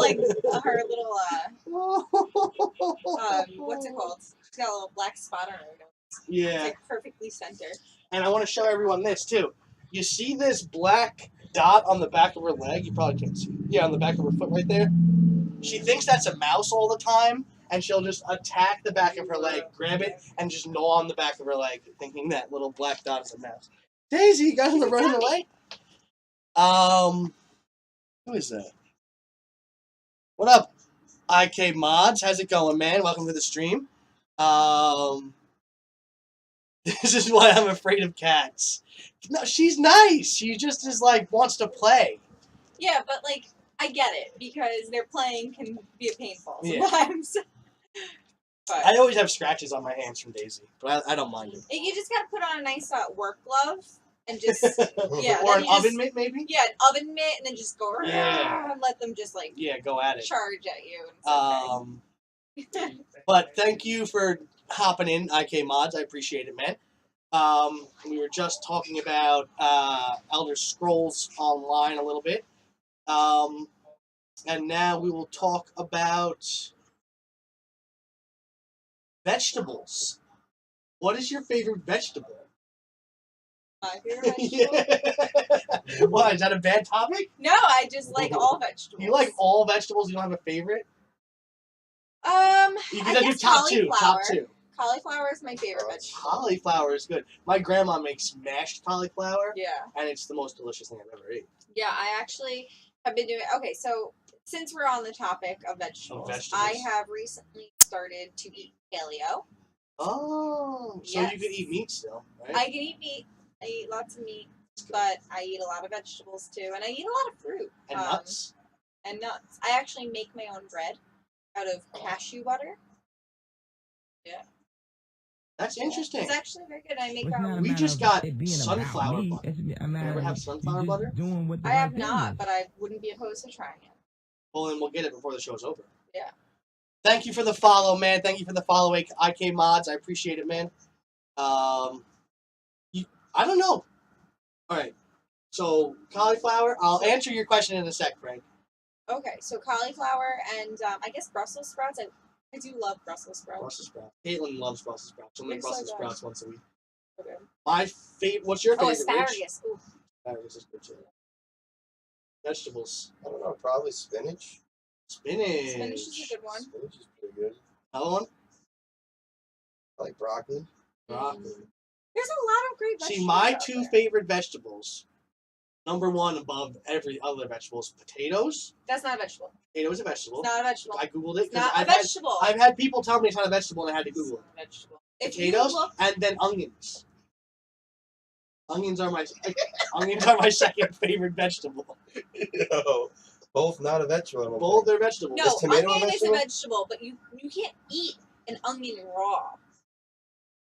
Speaker 2: what's it called? She's got a little black spot on her nose. It's
Speaker 1: Yeah.
Speaker 2: like perfectly centered.
Speaker 1: And I want to show everyone this too. You see this black dot on the back of her leg? You probably can't see it. Yeah, on the back of her foot right there. She thinks that's a mouse all the time, and she'll just attack the back of her leg, grab it, and just gnaw on the back of her leg, thinking that little black dot is a mouse. Daisy, you guys are running away? Who is that? What up, IK Mods? How's it going, man? Welcome to the stream. This is why I'm afraid of cats. No, she's nice. She just is like, wants to play.
Speaker 2: Yeah, but like, I get it because their playing can be painful
Speaker 1: Yeah.
Speaker 2: sometimes. But
Speaker 1: I always have scratches on my hands from Daisy, but I don't mind them.
Speaker 2: you just gotta put on a nice work glove and just yeah,
Speaker 1: Or
Speaker 2: then
Speaker 1: an
Speaker 2: you just-
Speaker 1: oven mitt, maybe?
Speaker 2: yeah, an oven mitt, and then just go
Speaker 1: Yeah.
Speaker 2: and let them just like
Speaker 1: Yeah, go at it.
Speaker 2: charge at you. And it's okay.
Speaker 1: But thank you for hopping in, IK Mods. I appreciate it, man. We were just talking about Elder Scrolls Online a little bit. And now we will talk about vegetables. What is your favorite vegetable?
Speaker 2: My favorite vegetable?
Speaker 1: Yeah. Why, is that a bad topic?
Speaker 2: No, I just like all vegetables.
Speaker 1: You like all vegetables? You don't have a favorite? You
Speaker 2: I
Speaker 1: can do
Speaker 2: guess
Speaker 1: top two. Top
Speaker 2: cauliflower.
Speaker 1: two.
Speaker 2: Cauliflower is my favorite vegetable.
Speaker 1: Cauliflower is good. My grandma makes mashed cauliflower,
Speaker 2: Yeah.
Speaker 1: and it's the most delicious thing I've ever eaten.
Speaker 2: Yeah, I actually have been doing. Okay, so since we're on the topic of vegetables, I have recently started to eat paleo.
Speaker 1: Oh, so
Speaker 2: Yes.
Speaker 1: you could eat meat still, right?
Speaker 2: I can eat meat. I eat lots of meat, but I eat a lot of vegetables too, and I eat a lot of fruit
Speaker 1: And nuts.
Speaker 2: And nuts. I actually make my own bread out of cashew butter. Yeah.
Speaker 1: That's interesting.
Speaker 2: It's actually very good. I make
Speaker 1: We just got sunflower butter. You ever have sunflower butter?
Speaker 2: I have not, but I wouldn't be opposed to trying it.
Speaker 1: Well, then we'll get it before the show's over.
Speaker 2: Yeah.
Speaker 1: Thank you for the follow, man. Thank you for the follow, IK Mods. I appreciate it, man. I don't know. All right. So, cauliflower. I'll answer your question in a sec, Frank.
Speaker 2: Okay, so cauliflower and I guess Brussels sprouts. I do love Brussels sprouts.
Speaker 1: Brussels sprouts. Caitlin loves Brussels sprouts. She'll make
Speaker 2: They're so
Speaker 1: Brussels
Speaker 2: good.
Speaker 1: sprouts once a week.
Speaker 2: Okay.
Speaker 1: My favorite. What's your
Speaker 2: Oh,
Speaker 1: favorite? Rich?
Speaker 2: asparagus. Ooh.
Speaker 1: Asparagus is good too. Vegetables.
Speaker 3: I don't know. Probably spinach.
Speaker 1: Spinach.
Speaker 2: Spinach is a good one.
Speaker 3: Spinach is pretty good.
Speaker 1: Another one?
Speaker 3: I like broccoli.
Speaker 1: Broccoli.
Speaker 2: There's a lot of great vegetables.
Speaker 1: See, my
Speaker 2: out
Speaker 1: two
Speaker 2: there.
Speaker 1: favorite vegetables, number one above every other vegetable, is potatoes.
Speaker 2: That's not a vegetable.
Speaker 1: Potato is a vegetable.
Speaker 2: It's not a vegetable.
Speaker 1: I googled it
Speaker 2: It's not a
Speaker 1: I've
Speaker 2: vegetable.
Speaker 1: I've had people tell me it's not a vegetable, and I had to Google it.
Speaker 2: It's not a vegetable. If you
Speaker 1: Potatoes
Speaker 2: look,
Speaker 1: and then onions. Onions are my second favorite vegetable.
Speaker 3: Yo, both not a vegetable. I don't
Speaker 1: Both
Speaker 3: think.
Speaker 1: are vegetables.
Speaker 2: no,
Speaker 3: Is tomato a
Speaker 2: onion is a
Speaker 3: vegetable?
Speaker 2: vegetable, but you can't eat an onion raw.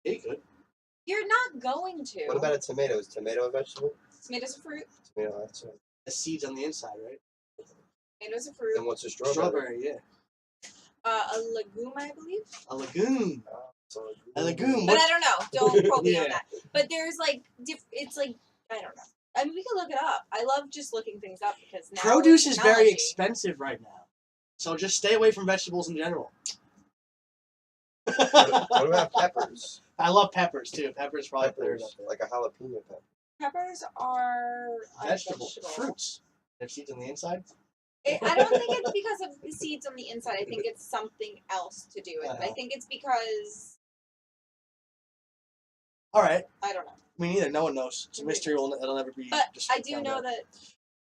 Speaker 1: They could.
Speaker 2: You're not going to.
Speaker 3: What about a tomato? Is tomato a vegetable?
Speaker 2: Tomatoes a fruit.
Speaker 3: Tomato, that's it.
Speaker 1: The seeds on the inside, right?
Speaker 2: Tomatoes a fruit.
Speaker 3: Then what's a strawberry?
Speaker 1: Strawberry, yeah.
Speaker 2: A legume, I believe.
Speaker 1: A legume.
Speaker 3: So
Speaker 1: A legume.
Speaker 2: But I don't know. Don't quote me on
Speaker 1: Yeah.
Speaker 2: that. But there's like, it's like, I don't know. I mean, we can look it up. I love just looking things up because now
Speaker 1: Produce
Speaker 2: with
Speaker 1: is very
Speaker 2: technology-
Speaker 1: expensive right now. So just stay away from vegetables in general.
Speaker 3: What about peppers?
Speaker 1: I love peppers too. Peppers probably third up
Speaker 3: Peppers,
Speaker 1: there.
Speaker 3: like a jalapeno pepper.
Speaker 2: Peppers are a
Speaker 1: Vegetable.
Speaker 2: vegetable.
Speaker 1: Fruits. They have seeds on the inside.
Speaker 2: I don't think it's because of the seeds on the inside. I think it's something else to do with it. I think it's because
Speaker 1: All right.
Speaker 2: I don't know.
Speaker 1: Me neither. No one knows. It's a mystery. It'll never be.
Speaker 2: But
Speaker 1: just
Speaker 2: I do
Speaker 1: found
Speaker 2: know
Speaker 1: out.
Speaker 2: that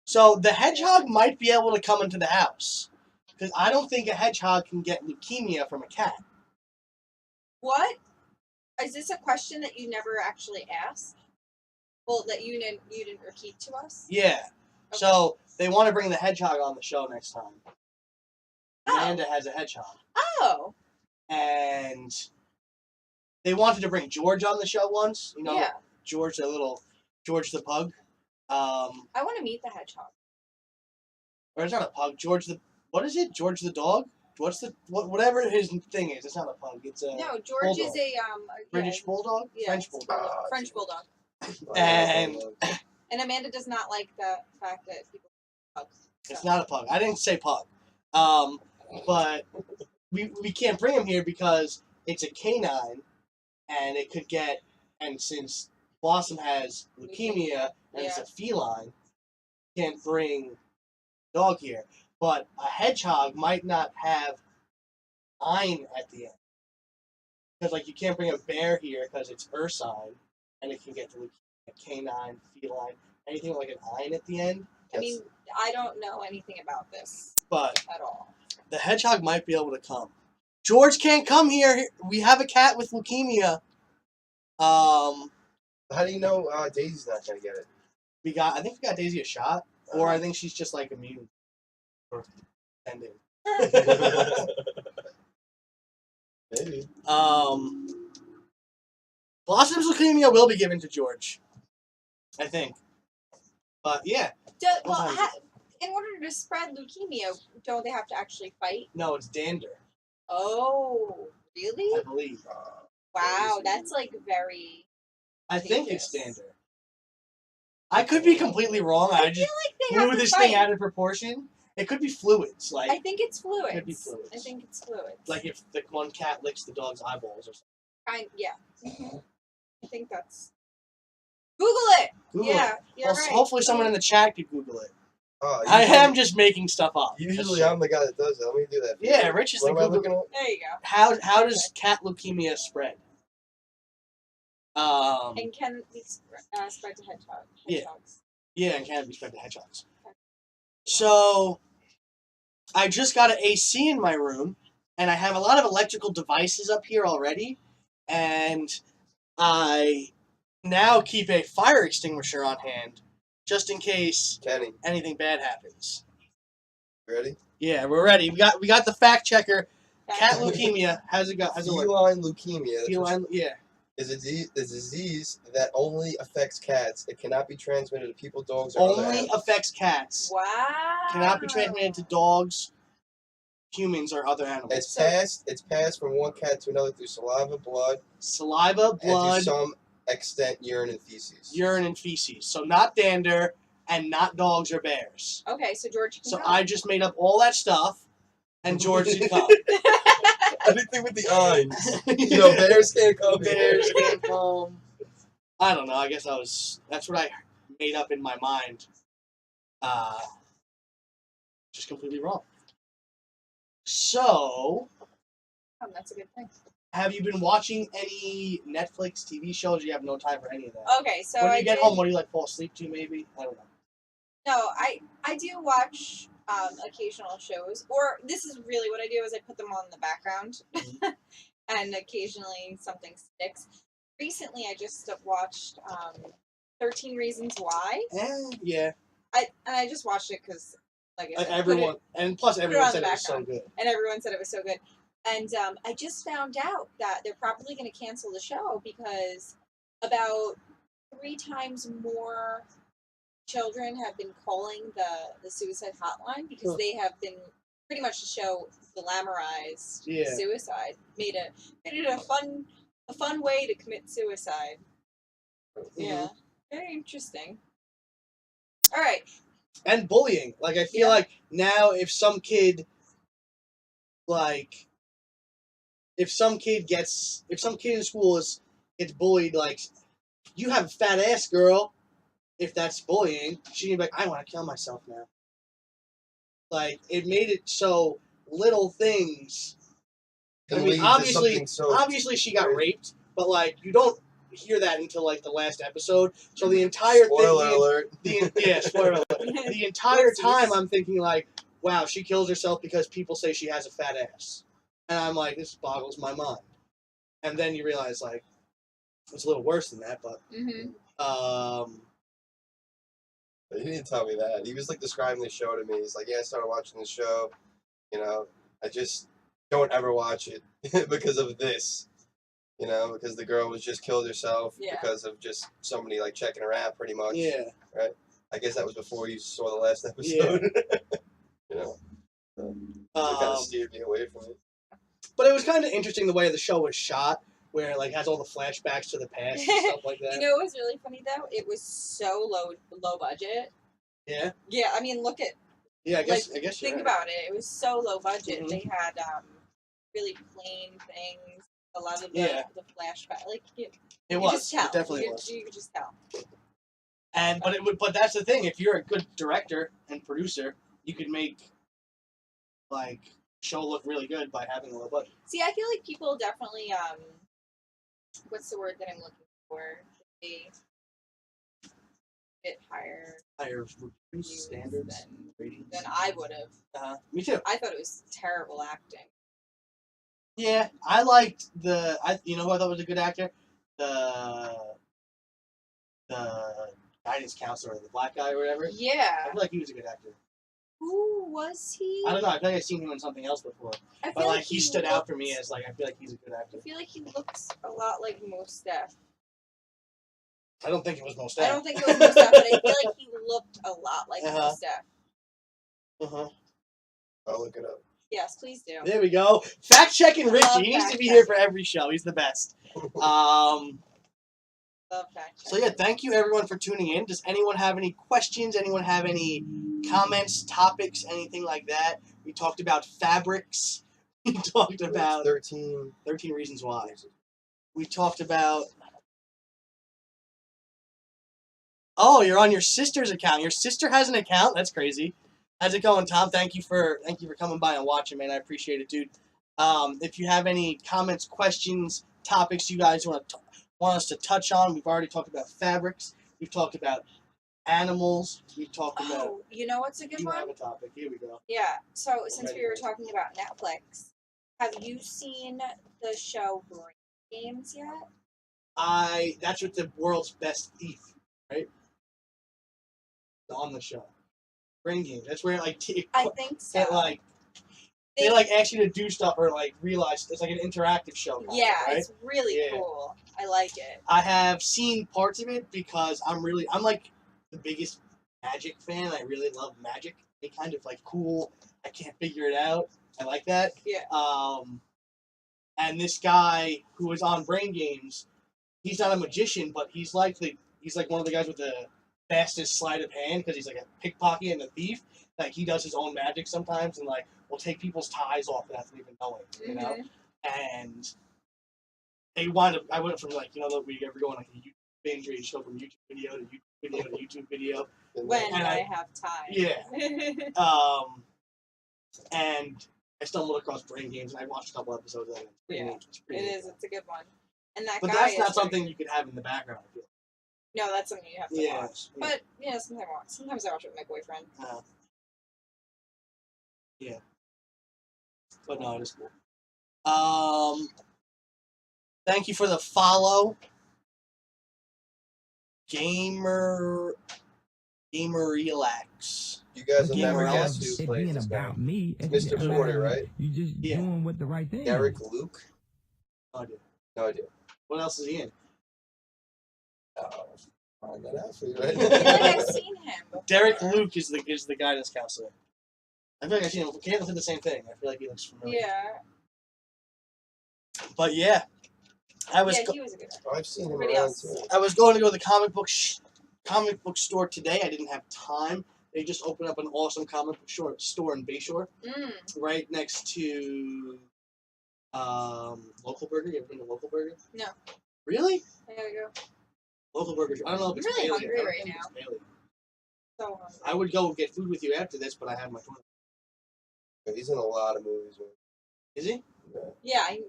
Speaker 1: So the hedgehog might be able to come into the house because I don't think a hedgehog can get leukemia from a cat.
Speaker 2: what is this a question that you never actually asked? Well, that you didn't repeat to us.
Speaker 1: Yeah.
Speaker 2: Okay.
Speaker 1: So they want to bring the hedgehog on the show next time.
Speaker 2: Oh.
Speaker 1: Amanda has a hedgehog,
Speaker 2: Oh,
Speaker 1: and they wanted to bring George on the show once. You know,
Speaker 2: yeah.
Speaker 1: George the pug.
Speaker 2: I want to meet the hedgehog.
Speaker 1: Or it's not a pug. What is it? George the dog? Whatever his thing is? It's not a pug. It's a
Speaker 2: No, George
Speaker 1: bulldog.
Speaker 2: is a
Speaker 1: British bulldog,
Speaker 2: yeah,
Speaker 1: French bulldog.
Speaker 2: French bulldog.
Speaker 1: And
Speaker 2: And Amanda does not like the fact that people pugs.
Speaker 1: it's not a pug. I didn't say pug. But we can't bring him here because it's a canine, and it could get. And since Blossom has leukemia and it's
Speaker 2: Yeah.
Speaker 1: a feline, can't bring dog here. But a hedgehog might not have "-ine" at the end. Because, like, you can't bring a bear here because it's ursine, and it can get the leukemia. Canine, feline, anything with like an "-ine" at the end.
Speaker 2: I mean, I don't know anything about this
Speaker 1: But
Speaker 2: at all.
Speaker 1: the hedgehog might be able to come. George can't come here. We have a cat with leukemia.
Speaker 3: how do you know Daisy's not gonna get it?
Speaker 1: I think we got Daisy a shot, or I think she's just like immune or ending.
Speaker 3: Maybe.
Speaker 1: Blossom's leukemia will be given to George, I think. But yeah,
Speaker 2: Well, in order to spread leukemia, don't they have to actually fight?
Speaker 1: no, it's dander,
Speaker 2: Oh,
Speaker 1: I
Speaker 2: really?
Speaker 1: believe.
Speaker 2: Wow, that's like very.
Speaker 1: I think it's
Speaker 2: Dangerous.
Speaker 1: dander. I could be completely wrong. I just
Speaker 2: feel like they have
Speaker 1: blew
Speaker 2: to
Speaker 1: this
Speaker 2: fight.
Speaker 1: thing out of proportion. It could be fluids, like
Speaker 2: I think it's fluids.
Speaker 1: Could be fluids.
Speaker 2: I think it's fluids.
Speaker 1: like if the one cat licks the dog's eyeballs or something.
Speaker 2: Yeah. I think that's. Google it.
Speaker 1: Google
Speaker 2: yeah,
Speaker 1: it.
Speaker 2: you're
Speaker 1: Well,
Speaker 2: right.
Speaker 1: hopefully someone in the chat could Google it.
Speaker 3: Oh,
Speaker 1: I am just making stuff up.
Speaker 3: Usually
Speaker 1: That's-
Speaker 3: I'm the guy that does it. Let me do that.
Speaker 1: Yeah, Rich is
Speaker 3: What
Speaker 1: the
Speaker 3: am I
Speaker 1: Google.
Speaker 3: looking at?
Speaker 2: There you go.
Speaker 1: How does cat leukemia spread?
Speaker 2: And can be spread to hedgehogs.
Speaker 1: Yeah. Yeah, and can be spread to hedgehogs. So, I just got an AC in my room, and I have a lot of electrical devices up here already, and I now keep a fire extinguisher on hand, just in case
Speaker 3: Kenny,
Speaker 1: anything bad happens.
Speaker 3: ready?
Speaker 1: Yeah, we're ready. We got the fact checker. Cat leukemia. How's it go? How's it work?
Speaker 3: Feline leukemia
Speaker 1: Feline. Yeah.
Speaker 3: is a disease that only affects cats. It cannot be transmitted to people, dogs, or other
Speaker 1: Only
Speaker 3: animals.
Speaker 1: affects cats.
Speaker 2: Wow.
Speaker 1: Cannot be transmitted to dogs, humans, or other animals.
Speaker 3: It's passed from one cat to another through saliva, blood,
Speaker 1: Saliva,
Speaker 3: and
Speaker 1: blood,
Speaker 3: to some extent urine and feces.
Speaker 1: urine, and feces. So not dander, and not dogs or bears.
Speaker 2: Okay, so George can
Speaker 1: So
Speaker 2: come.
Speaker 1: I just made up all that stuff, and George can come.
Speaker 3: Anything with the eyes. You know, bears can't come.
Speaker 1: Bears can come. I don't know. I guess that's what I made up in my mind. Just completely wrong. So,
Speaker 2: That's a good thing.
Speaker 1: have you been watching any Netflix TV shows? You have no time for any of that.
Speaker 2: Okay, so
Speaker 1: When
Speaker 2: I
Speaker 1: you get
Speaker 2: did,
Speaker 1: home, what do you like fall asleep to? Maybe I don't know.
Speaker 2: No, I do watch occasional shows, or this is really what I do is I put them on in the background,
Speaker 1: Mhm.
Speaker 2: and occasionally something sticks. Recently, I just watched 13 Reasons Why.
Speaker 1: Yeah.
Speaker 2: I just watched it because, like I said,
Speaker 1: Everyone, and plus
Speaker 2: it
Speaker 1: everyone
Speaker 2: on
Speaker 1: said
Speaker 2: the
Speaker 1: it was so
Speaker 2: background.
Speaker 1: good.
Speaker 2: And everyone said it was so good. And I just found out that they're probably going to cancel the show because about 3 times more children have been calling the suicide hotline because
Speaker 1: Huh.
Speaker 2: they have been pretty much the show glamorized
Speaker 1: Yeah.
Speaker 2: suicide, made it a fun way to commit suicide. Yeah, very interesting. All right.
Speaker 1: And bullying. Like, I feel
Speaker 2: Yeah.
Speaker 1: like now if some kid, like, if some kid in school gets bullied, like, you have a fat ass, girl. If that's bullying, she can be like, I want to kill myself now. Like, it made it so little things. I
Speaker 3: Can
Speaker 1: mean,
Speaker 3: lead to something so
Speaker 1: obviously she got
Speaker 3: crazy.
Speaker 1: raped, but like you don't hear that until like the last episode. So the entire
Speaker 3: Spoiler
Speaker 1: thing,
Speaker 3: alert.
Speaker 1: yeah, spoiler alert. The entire
Speaker 2: Whoopsies.
Speaker 1: time I'm thinking like, wow, she kills herself because people say she has a fat ass, and I'm like, this boggles my mind. And then you realize like it's a little worse than that, but
Speaker 3: He didn't tell me that. He was like describing the show to me. He's like, yeah, I started watching the show. You know, I just don't ever watch it because of this. You know, because the girl was just killed herself
Speaker 2: Yeah.
Speaker 3: because of just somebody like checking her out, pretty much.
Speaker 1: yeah,
Speaker 3: Right. I guess that was before you saw the last episode. You know, so it kind of steered me away from it.
Speaker 1: but it was kind of interesting the way the show was shot, where it like has all the flashbacks to the past and stuff like that.
Speaker 2: You know what was really funny though? It was so low budget.
Speaker 1: Yeah.
Speaker 2: Yeah, I mean, look at
Speaker 1: Yeah, I guess
Speaker 2: think
Speaker 1: you're right.
Speaker 2: about it. It was so low budget.
Speaker 1: Mhm.
Speaker 2: They had really plain things. A lot of the flashback, like you
Speaker 1: It
Speaker 2: could
Speaker 1: was.
Speaker 2: just tell.
Speaker 1: It definitely was.
Speaker 2: You could just tell.
Speaker 1: And but that's the thing. If you're a good director and producer, you could make like show look really good by having a low budget.
Speaker 2: See, I feel like people definitely what's the word that I'm looking for? They get higher
Speaker 1: reviews, standards, ratings.
Speaker 2: than I would have.
Speaker 1: Me too.
Speaker 2: I thought it was terrible acting.
Speaker 1: Yeah, I liked you know who I thought was a good actor? The guidance counselor, the black guy or whatever.
Speaker 2: Yeah.
Speaker 1: I feel like he was a good actor.
Speaker 2: Who was he?
Speaker 1: I don't know. I feel like I've seen him in something else before. But like he stood out for me as like I feel like he's a good actor.
Speaker 2: I feel like he looks a lot like Mos Def.
Speaker 1: I don't think it was Mos Def.
Speaker 2: I don't think it was Mos Def, but I feel like he looked a lot like Mos Def.
Speaker 3: I'll look it up.
Speaker 2: Yes, please do.
Speaker 1: There we go. Fact checking Richie. He needs to be here for every show. He's the best.
Speaker 2: Love fact
Speaker 1: So yeah, thank you everyone for tuning in. Does anyone have any questions? Anyone have any comments, topics, anything like that? We talked about fabrics. We talked about
Speaker 3: 13
Speaker 1: Reasons Why. We talked about. Oh, you're on your sister's account. Your sister has an account. That's crazy. How's it going, Tom? Thank you for coming by and watching, man. I appreciate it, dude. If you have any comments, questions, topics you guys want us to touch on, we've already talked about fabrics. We've talked about animals. We've talked about.
Speaker 2: Oh, you know what's a good
Speaker 1: you
Speaker 2: one?
Speaker 1: have a topic. Here we go.
Speaker 2: Yeah. So since we were talking about Netflix, have you seen the show Brain Games yet?
Speaker 1: That's what the world's best thief, right? On the show. Brain Games. That's where like
Speaker 2: I think so.
Speaker 1: They like ask you to do stuff or like realize it's like an interactive show.
Speaker 2: Yeah,
Speaker 1: right?
Speaker 2: it's really cool. I like it.
Speaker 1: I have seen parts of it because I'm like the biggest Magic fan. I really love Magic. They kind of like cool. I can't figure it out. I like that.
Speaker 2: Yeah.
Speaker 1: And this guy who was on Brain Games, he's not a magician, but he's like one of the guys with the fastest sleight of hand because he's like a pickpocket and a thief. Like he does his own magic sometimes and like will take people's ties off without them even knowing, you know. And they wind up. I went from like we ever go on like a YouTube binge where you just go from YouTube video to YouTube video to YouTube video.
Speaker 2: When
Speaker 1: And
Speaker 2: I have time.
Speaker 1: Yeah. And I stumbled across Brain Games, and I watched a couple episodes of it. It's pretty
Speaker 2: It
Speaker 1: neat.
Speaker 2: is. It's a good one. And that
Speaker 1: But
Speaker 2: guy
Speaker 1: that's
Speaker 2: is
Speaker 1: not
Speaker 2: very
Speaker 1: something
Speaker 2: good.
Speaker 1: you could have in the background, I feel.
Speaker 2: No, that's something you have to
Speaker 1: Yeah.
Speaker 2: watch. But yeah, sometimes I watch it with my boyfriend.
Speaker 1: Yeah. But no, it is cool. Thank you for the follow. Gamer Relax.
Speaker 3: You guys will
Speaker 1: Gamer
Speaker 3: never
Speaker 1: Alex.
Speaker 3: guess who
Speaker 4: It
Speaker 3: plays
Speaker 4: being
Speaker 3: this guy.
Speaker 4: about me.
Speaker 3: It's Mr. Porter, right?
Speaker 4: You just
Speaker 1: Yeah.
Speaker 4: doing what the right thing.
Speaker 3: Derek Luke?
Speaker 1: No idea.
Speaker 3: No idea.
Speaker 1: What else is he in?
Speaker 3: I'll find that out for you right
Speaker 2: I feel like I've
Speaker 3: now.
Speaker 2: seen him before.
Speaker 1: Derek Luke is the guidance counselor. I feel like I've seen him. Caleb did the same thing. I feel like he looks familiar.
Speaker 2: Yeah.
Speaker 1: But yeah,
Speaker 2: He was a good actor.
Speaker 3: I've seen him
Speaker 2: Everybody
Speaker 3: around
Speaker 2: else.
Speaker 3: too.
Speaker 1: I was going to go to the comic book store today. I didn't have time. They just opened up an awesome comic book store in Bayshore, right next to Local Burger. You ever been to Local Burger?
Speaker 2: No.
Speaker 1: Really?
Speaker 2: I gotta go.
Speaker 1: Local Burger. I don't know if
Speaker 2: I'm
Speaker 1: it's
Speaker 2: really
Speaker 1: Bailey.
Speaker 2: hungry
Speaker 1: I don't
Speaker 2: right
Speaker 1: think it's
Speaker 2: now.
Speaker 1: Bailey.
Speaker 2: So hungry.
Speaker 1: I would go get food with you after this, but I have my phone.
Speaker 3: He's in a lot of movies. Man.
Speaker 1: Is he?
Speaker 2: Yeah, he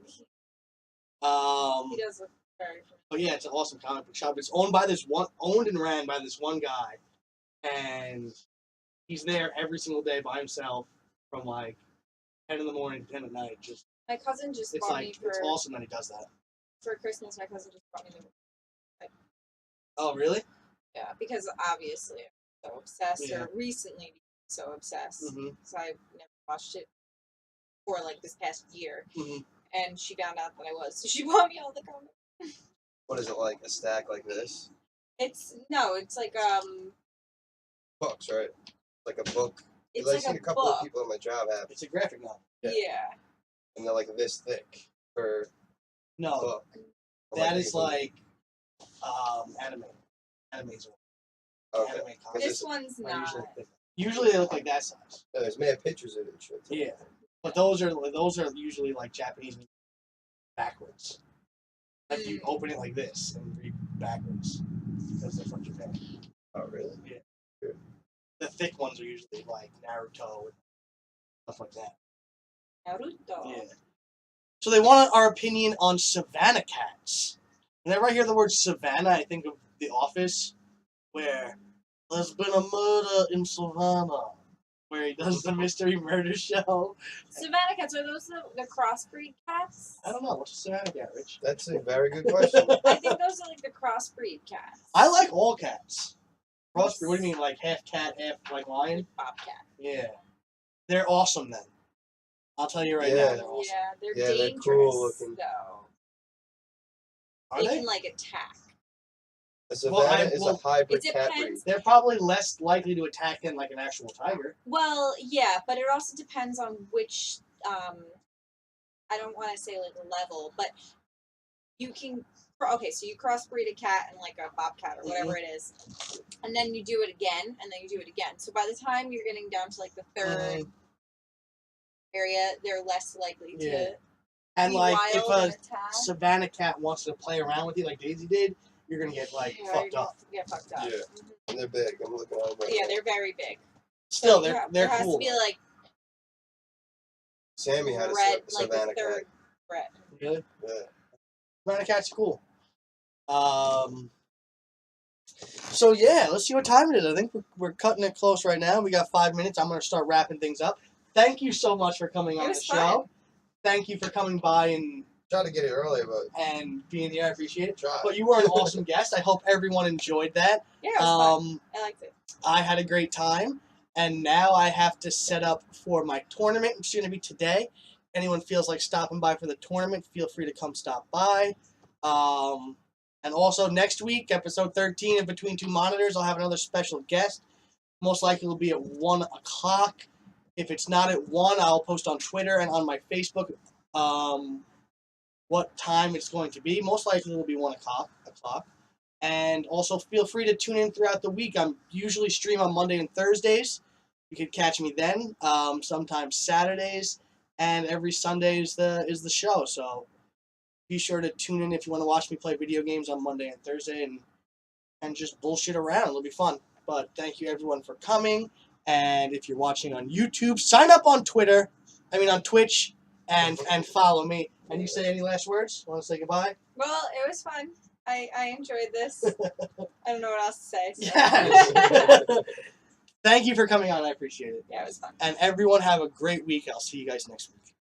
Speaker 2: does look very familiar.
Speaker 1: But yeah, it's an awesome comic book shop. It's owned and ran by this one guy, and he's there every single day by himself from like 10 in the morning to 10 at night. Just
Speaker 2: My cousin just
Speaker 1: it's
Speaker 2: bought me
Speaker 1: like
Speaker 2: for
Speaker 1: it's awesome that he does that.
Speaker 2: for Christmas. My cousin just bought me the
Speaker 1: Oh really?
Speaker 2: yeah, because obviously I'm so obsessed,
Speaker 1: Yeah.
Speaker 2: or recently so obsessed.
Speaker 1: Mm-hmm.
Speaker 2: So I've never watched it for like this past year,
Speaker 1: Mhm.
Speaker 2: and she found out that I was, so she bought me all the comics.
Speaker 3: What is it like? A stack like this?
Speaker 2: It's like
Speaker 3: Books, right? Like a book.
Speaker 2: it's
Speaker 3: I've
Speaker 2: like
Speaker 3: seen
Speaker 2: a
Speaker 3: a couple
Speaker 2: book.
Speaker 3: of people at my job have,
Speaker 1: It's a graphic novel.
Speaker 2: Yeah.
Speaker 3: and they're like this thick for a
Speaker 1: No,
Speaker 3: book. I'm
Speaker 1: that
Speaker 3: like,
Speaker 1: is like anime. Animes are
Speaker 3: okay.
Speaker 1: anime comics.
Speaker 2: This one's
Speaker 1: are usually
Speaker 2: not.
Speaker 1: thick. Usually they look like that size.
Speaker 3: No, there's mad pictures of it. And shit, too.
Speaker 1: Yeah, but those are usually like Japanese backwards. Like you open it like this and read backwards because they're from Japan.
Speaker 3: Oh, really?
Speaker 1: The thick ones are usually like Naruto and stuff like that.
Speaker 2: Naruto.
Speaker 1: Yeah. So they wanted our opinion on Savannah cats. Whenever I hear the word Savannah, I think of The Office, where there's been a murder in Savannah, where he does the mystery murder show.
Speaker 2: Savannah cats, are those the crossbreed cats?
Speaker 1: I don't know. What's a Savannah cat, Rich?
Speaker 3: That's a very good question.
Speaker 2: I think those are like the crossbreed cats.
Speaker 1: I like all cats. Crossbreed, what do you mean, like half cat, half like lion?
Speaker 2: Bobcat.
Speaker 1: Yeah. They're awesome then. I'll tell you right
Speaker 3: Yeah.
Speaker 1: now, they're awesome.
Speaker 2: Yeah, they're
Speaker 3: Yeah, they're
Speaker 2: dangerous
Speaker 3: cool looking.
Speaker 2: though.
Speaker 1: Are
Speaker 2: They
Speaker 1: they?
Speaker 2: can like attack.
Speaker 3: A Savannah is a hybrid
Speaker 2: it
Speaker 3: cat breed.
Speaker 2: depends.
Speaker 1: They're probably less likely to attack than like an actual tiger.
Speaker 2: Well, yeah, but it also depends on which. I don't want to say like level, but you can. Okay, so you crossbreed a cat and like a bobcat or whatever it is, and then you do it again, and then you do it again. So by the time you're getting down to like the third area, they're less likely to
Speaker 1: Yeah. And
Speaker 2: be
Speaker 1: like
Speaker 2: wild
Speaker 1: if
Speaker 2: and
Speaker 1: a
Speaker 2: attack.
Speaker 1: Savannah cat wants to play around with you like Daisy did, you're gonna get like
Speaker 2: Yeah,
Speaker 1: fucked
Speaker 2: you're
Speaker 1: up.
Speaker 2: gonna get fucked up.
Speaker 3: Yeah. And they're big. I'm looking at them right
Speaker 2: Yeah,
Speaker 3: now.
Speaker 2: they're very big.
Speaker 1: Still,
Speaker 2: So
Speaker 1: they're
Speaker 2: there has
Speaker 1: cool.
Speaker 2: to be like
Speaker 3: Sammy had a
Speaker 2: red, like
Speaker 3: Savannah
Speaker 2: the third
Speaker 3: cat.
Speaker 2: red.
Speaker 1: Really?
Speaker 3: Yeah.
Speaker 1: Savannah cat's cool. So yeah, let's see what time it is. I think we're cutting it close right now. We got 5 minutes. I'm gonna start wrapping things up. Thank you so much for coming
Speaker 2: It
Speaker 1: on the
Speaker 2: was
Speaker 1: show.
Speaker 2: fun.
Speaker 1: Thank you for coming by and
Speaker 3: Tried to get it earlier, but
Speaker 1: being here. I appreciate it.
Speaker 3: try.
Speaker 1: But you were an awesome guest. I hope everyone enjoyed that.
Speaker 2: Yeah, it was fun. I liked it.
Speaker 1: I had a great time, and now I have to set up for my tournament, which is going to be today. Anyone feels like stopping by for the tournament, feel free to come stop by. And also next week, episode 13 of Between Two Monitors, I'll have another special guest. Most likely it'll be at 1 o'clock. If it's not at 1, I'll post on Twitter and on my Facebook what time it's going to be. Most likely it'll be 1 o'clock. And also feel free to tune in throughout the week. I'm usually stream on Monday and Thursdays. You can catch me then. Sometimes Saturdays, and every Sunday is the show. So be sure to tune in if you want to watch me play video games on Monday and Thursday, and and just bullshit around. It'll be fun. But thank you everyone for coming. And if you're watching on YouTube, sign up on on Twitch, and follow me. And you say any last words? Want to say goodbye?
Speaker 2: Well, it was fun. I enjoyed this. I don't know what else to say. So.
Speaker 1: Yes. Thank you for coming on. I appreciate it.
Speaker 2: Yeah, it was fun.
Speaker 1: And everyone have a great week. I'll see you guys next week.